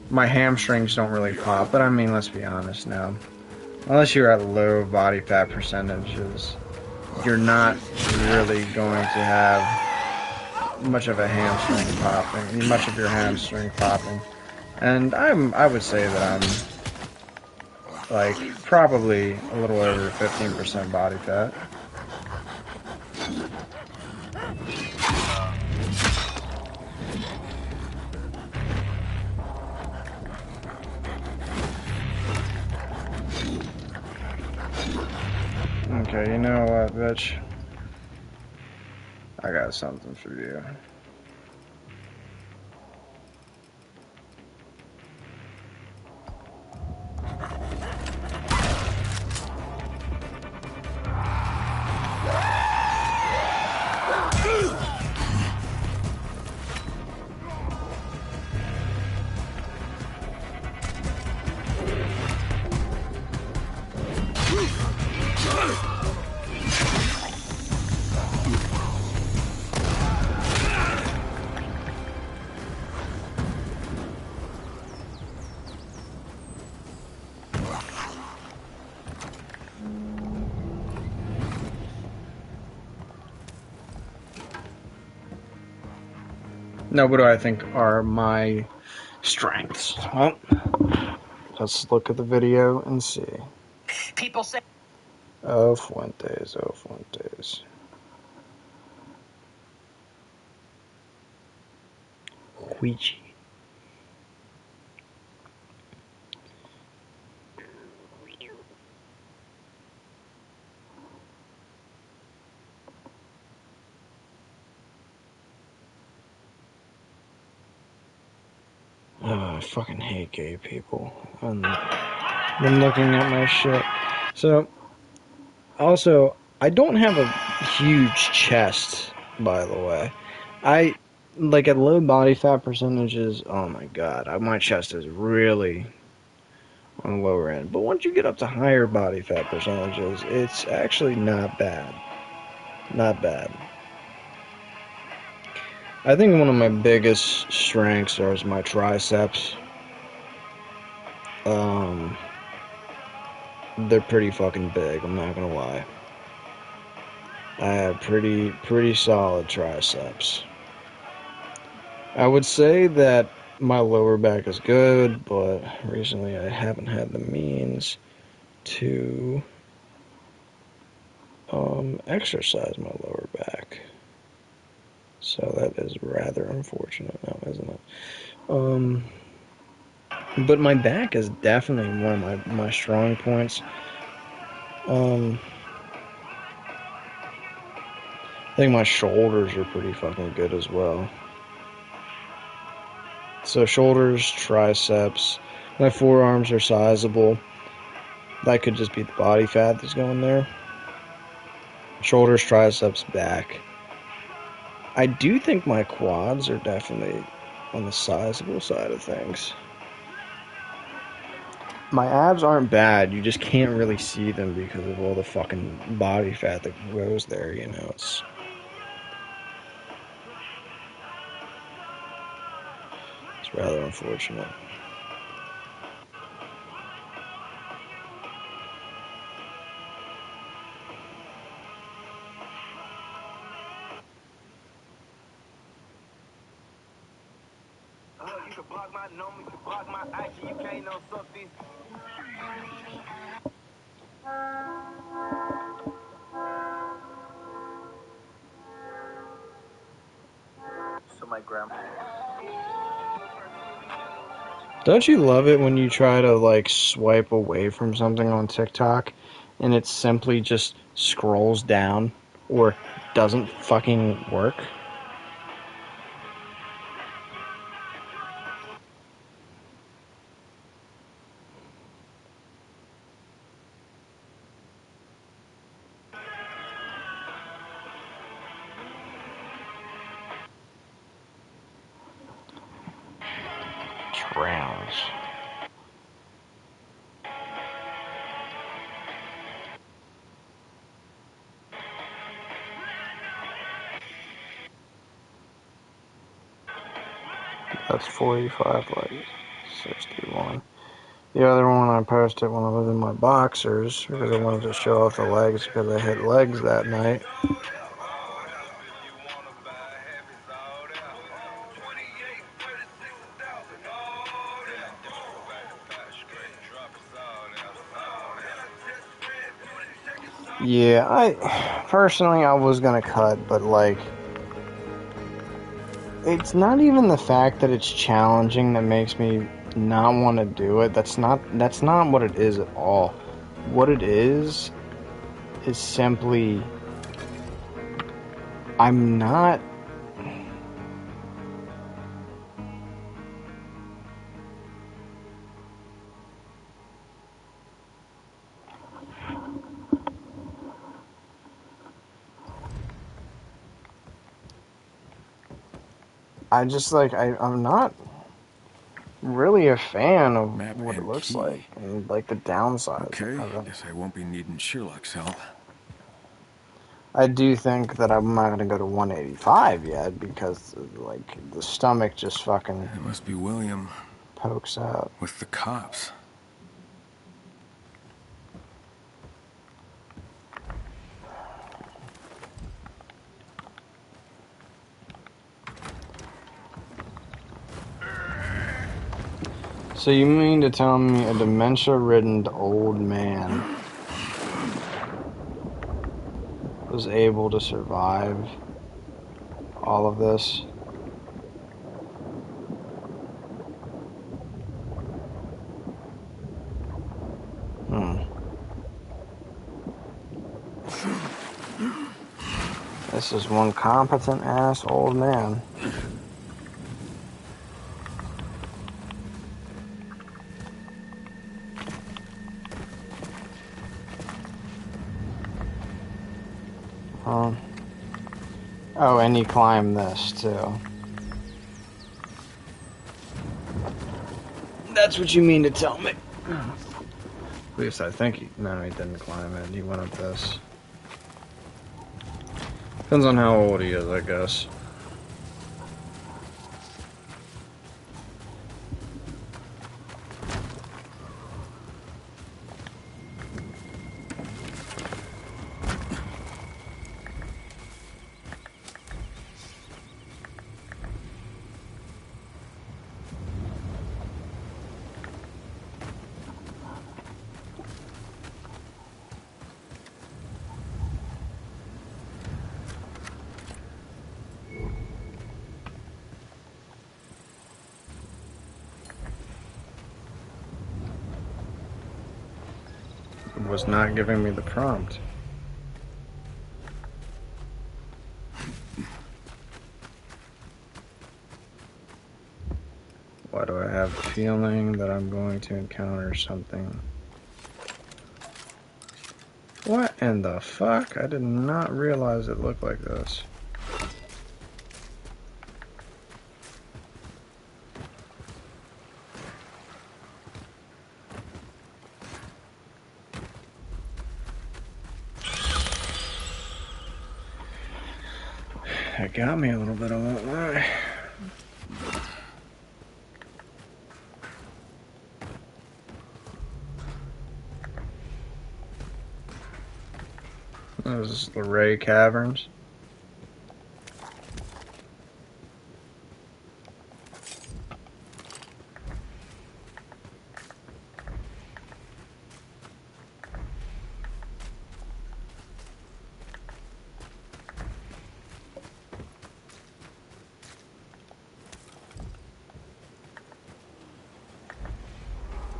My hamstrings don't really pop, but I mean, let's be honest now. Unless you're at low body fat percentages, you're not really going to have much of a hamstring popping, much of your hamstring popping. And I would say that I'm like probably a little over 15% body fat. Okay, you know what, bitch? I got something for you. Now, what do I think are my strengths? Well, let's look at the video and see. People say... Oh, Fuentes, oh, Fuentes. Ouija. Oh, I fucking hate gay people. And them looking at my shit. So, also, I don't have a huge chest, by the way. Like, at low body fat percentages, oh my god, my chest is really on the lower end. But once you get up to higher body fat percentages, it's actually not bad. Not bad. I think one of my biggest strengths is my triceps. They're pretty fucking big, I'm not gonna lie. I have pretty solid triceps. I would say that my lower back is good, but recently I haven't had the means to exercise my lower back. So that is rather unfortunate now, isn't it? But my back is definitely one of my strong points. I think my shoulders are pretty fucking good as well. So shoulders, triceps, my forearms are sizable. That could just be the body fat that's going there. Shoulders, triceps, back. I do think my quads are definitely on the sizable side of things. My abs aren't bad, you just can't really see them because of all the fucking body fat that goes there, you know. It's rather unfortunate. You can block my number, you can block my IG, you can't know something. So my grandma. Don't you love it when you try to like swipe away from something on TikTok and it simply just scrolls down or doesn't fucking work? Trans. That's 45, like 61. The other one I posted when I was in my boxers because I wanted to show off the legs because I hit legs that night. Yeah, I was gonna cut, but like, it's not even the fact that it's challenging that makes me not want to do it. That's not what it is at all. What it is simply I'm not. I just like I'm not really a fan of Map what it and looks key. like and like the downsides Okay, of it. guess I won't be needing Sherlock's help. I do think that I'm not gonna go to 185 yet because like the stomach just fucking It must be William pokes out. with the cops. So you mean to tell me a dementia-ridden old man was able to survive all of this? This is one competent-ass old man. Oh, and he climbed this, too. That's what you mean to tell me. At least I think he didn't climb it. He went up this. Depends on how old he is, I guess. was not giving me the prompt. Why do I have the feeling that I'm going to encounter something? What in the fuck? I did not realize it looked like this. That got me a little bit, I won't lie. This is the Ray Caverns.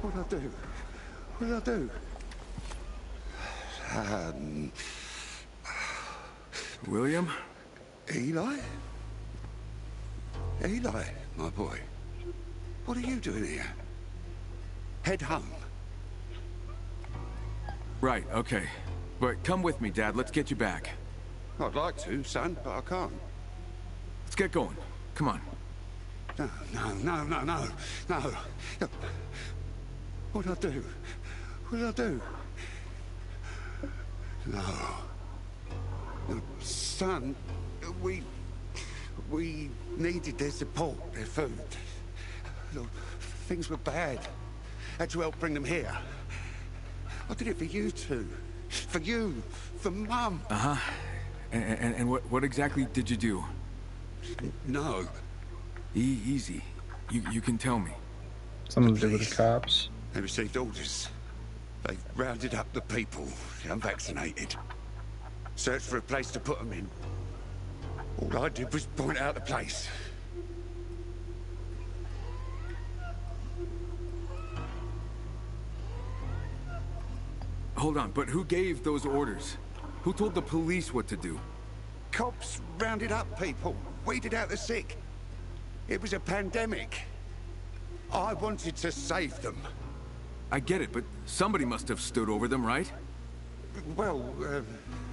What'd I do? What'd I do? William? Eli? Eli, my boy. What are you doing here? Head home. Right, okay. But come with me, Dad. Let's get you back. I'd like to, son, but I can't. Let's get going. Come on. No. What'd I do? What'd I do? No. No, son, we needed their support, their food. Look, things were bad. Had to help bring them here. I did it for you two. For you. For Mum. Uh-huh. And what exactly did you do? No. Easy. You can tell me. Something to do with the cops. They received orders. They rounded up the people, the unvaccinated. Searched for a place to put them in. All I did was point out the place. Hold on, but who gave those orders? Who told the police what to do? Cops rounded up people, weeded out the sick. It was a pandemic. I wanted to save them. I get it, but somebody must have stood over them, right? Well,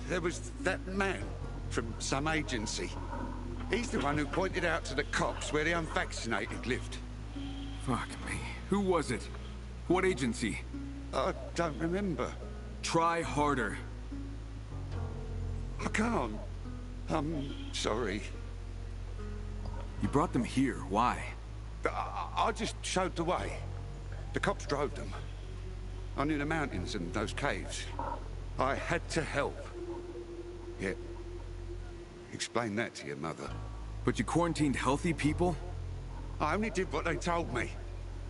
there was that man from some agency. He's the one who pointed out to the cops where the unvaccinated lived. Fuck me. Who was it? What agency? I don't remember. Try harder. I can't. I'm sorry. You brought them here. Why? I just showed the way. The cops drove them. I'm in the mountains and those caves. I had to help. Yeah. Explain that to your mother. But you quarantined healthy people? I only did what they told me.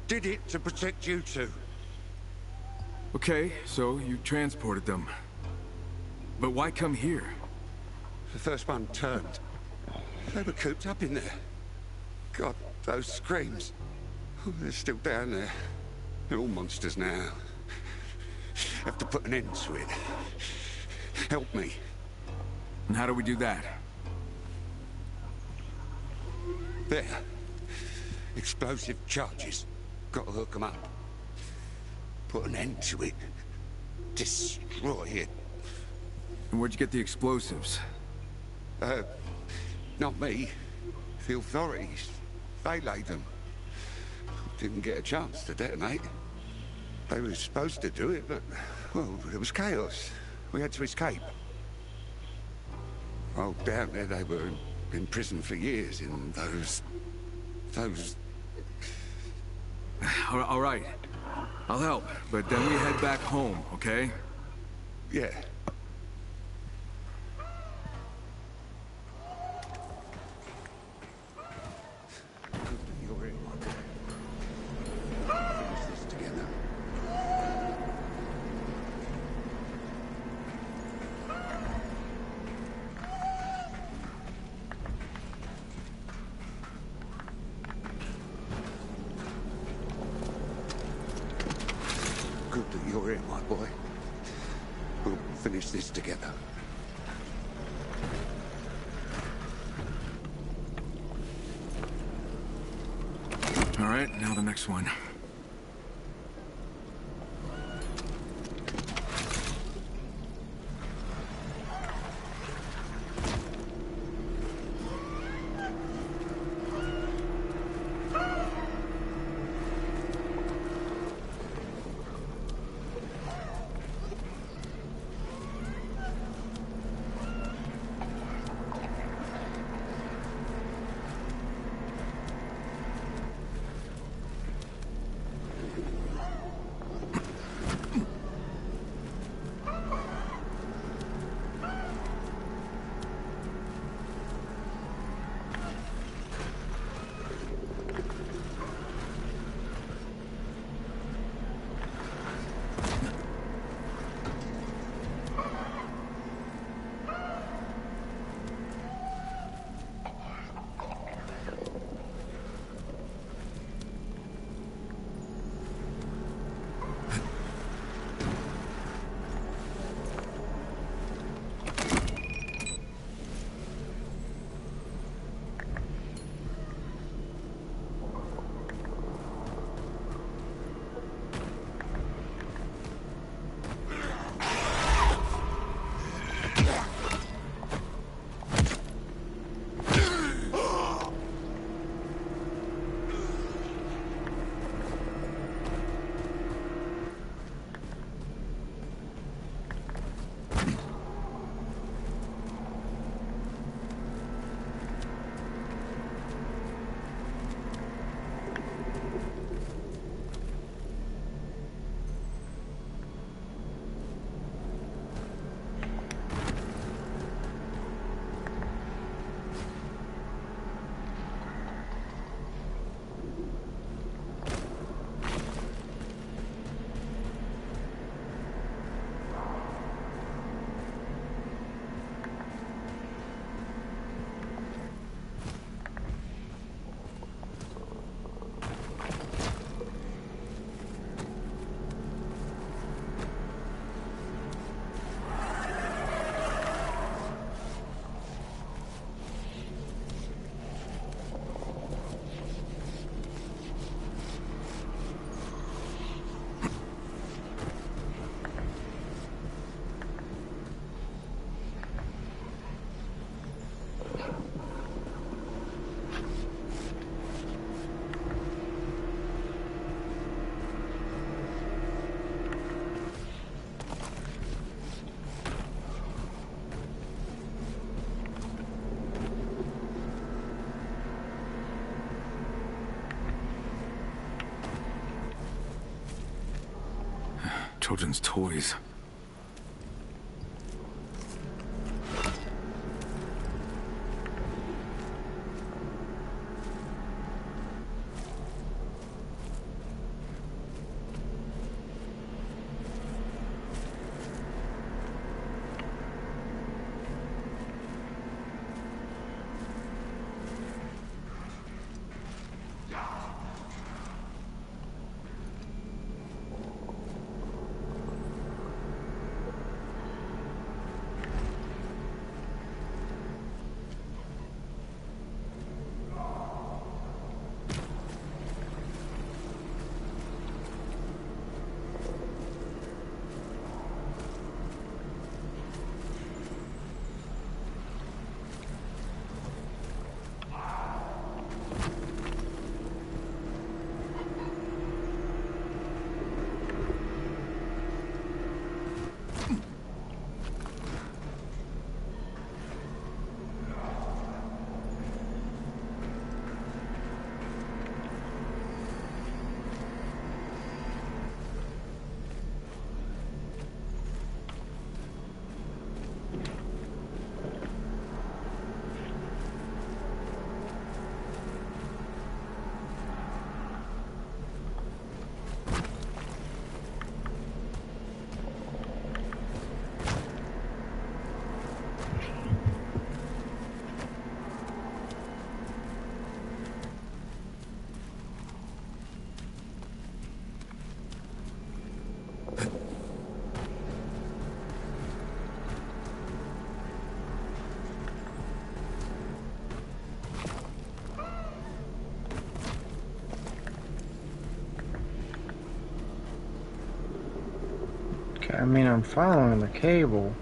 Did it to protect you two. Okay, so you transported them. But why come here? The first one turned. They were cooped up in there. God, those screams. Oh, they're still down there. They're all monsters now. Have to put an end to it. Help me. And how do we do that? There. Explosive charges. Got to hook them up. Put an end to it. Destroy it. And where'd you get the explosives? Not me. The authorities. They laid them. Didn't get a chance to detonate. They were supposed to do it, but, well, it was chaos. We had to escape. Oh, down there they were in prison for years in those... All right. I'll help, but then we head back home, okay? Yeah. You're in. Finish this together. Good that you're in, my boy. finish this together. All right, now the next one. Children's toys. Okay, I mean, I'm following the cable.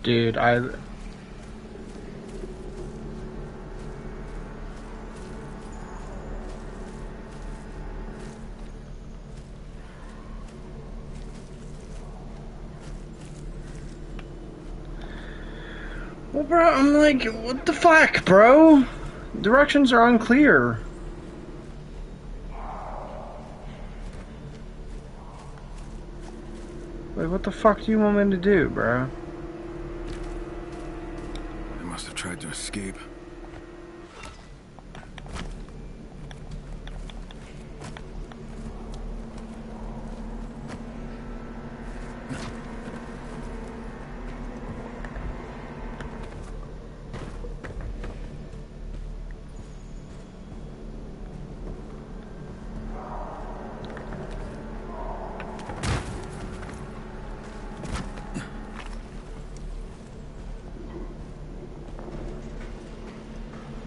Dude, well, bro, I'm like, what the fuck, bro? Directions are unclear. Like, what the fuck do you want me to do, bro? I must have tried to escape.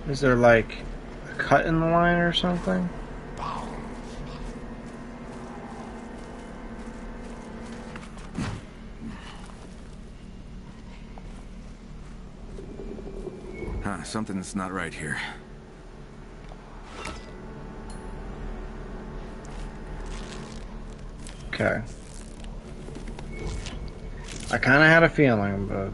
Is there, like, a cut in the line or something? Huh, something's not right here. Okay. I kind of had a feeling, but...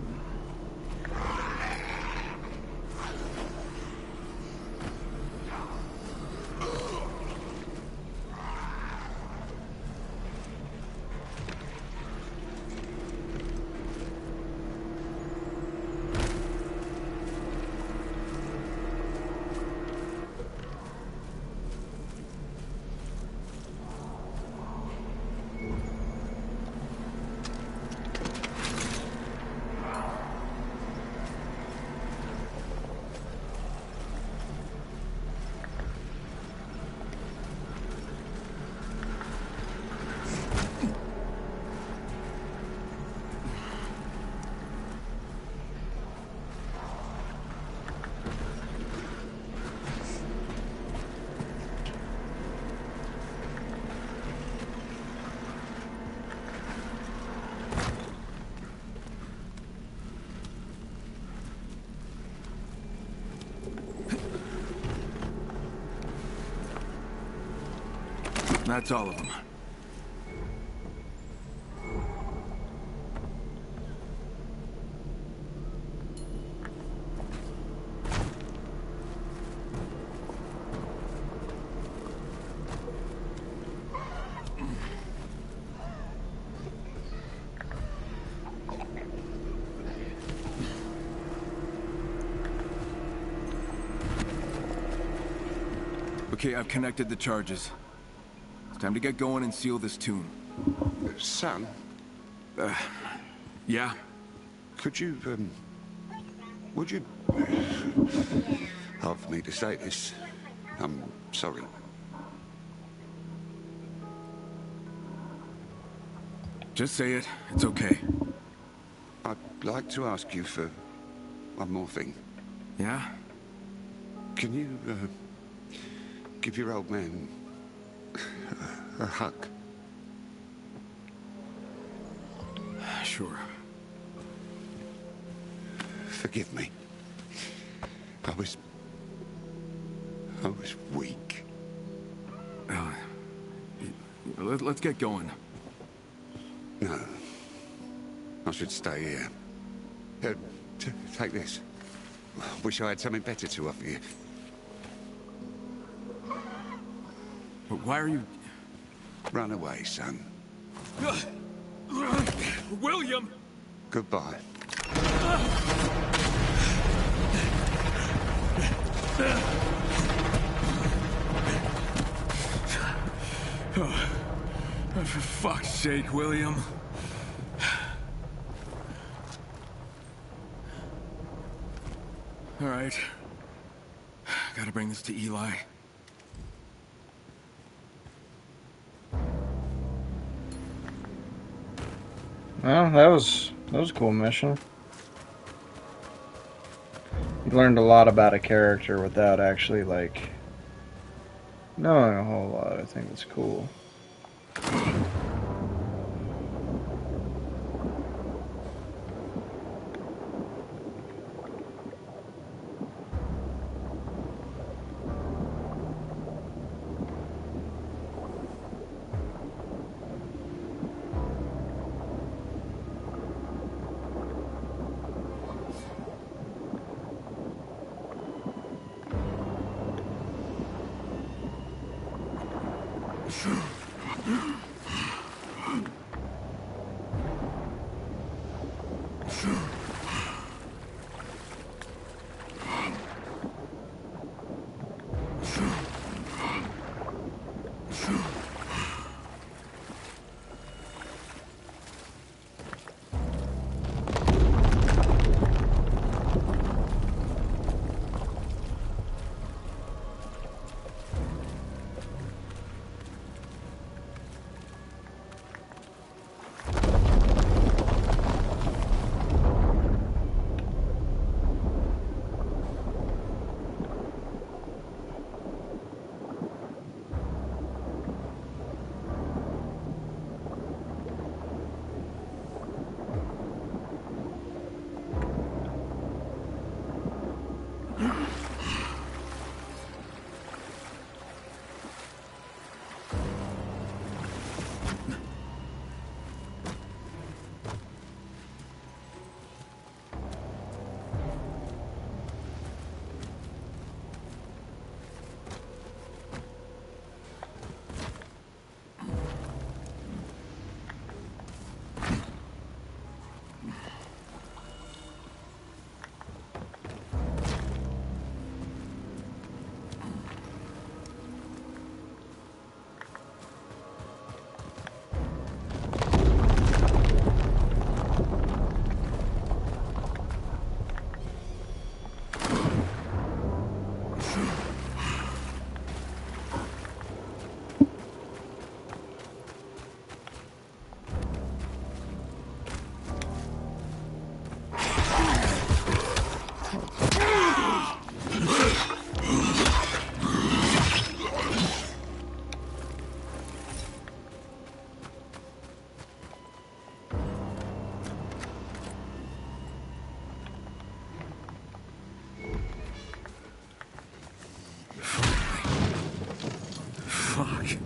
That's all of them. Okay, I've connected the charges. It's time to get going and seal this tomb. Son, Yeah? could you, would you... Hard for me to say this. I'm sorry. Just say it. It's okay. I'd like to ask you for one more thing. Yeah? Can you, give your old man a hug? Sure. Forgive me. I was weak. Let's get going. No. I should stay here. Take this. Wish I had something better to offer you. But why are you... Run away, son. William! Goodbye. Oh, for fuck's sake, William. All right. Gotta bring this to Eli. Well, that was a cool mission. You learned a lot about a character without actually, like, knowing a whole lot. I think it's cool. Fuck.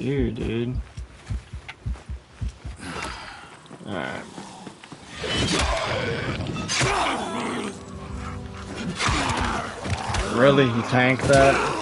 you, dude. Alright. Really? He tanked that?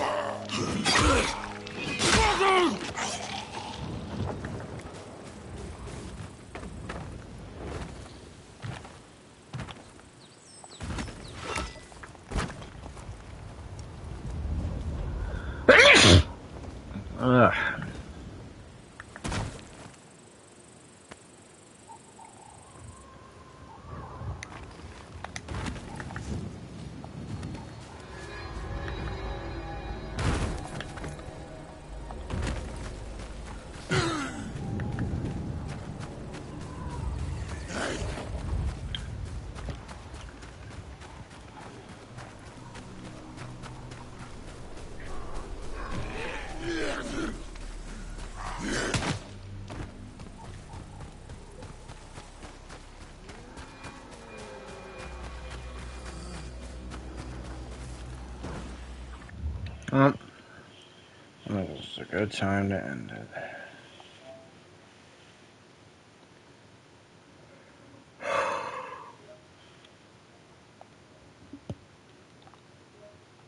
Ugh. Well, this is a good time to end it.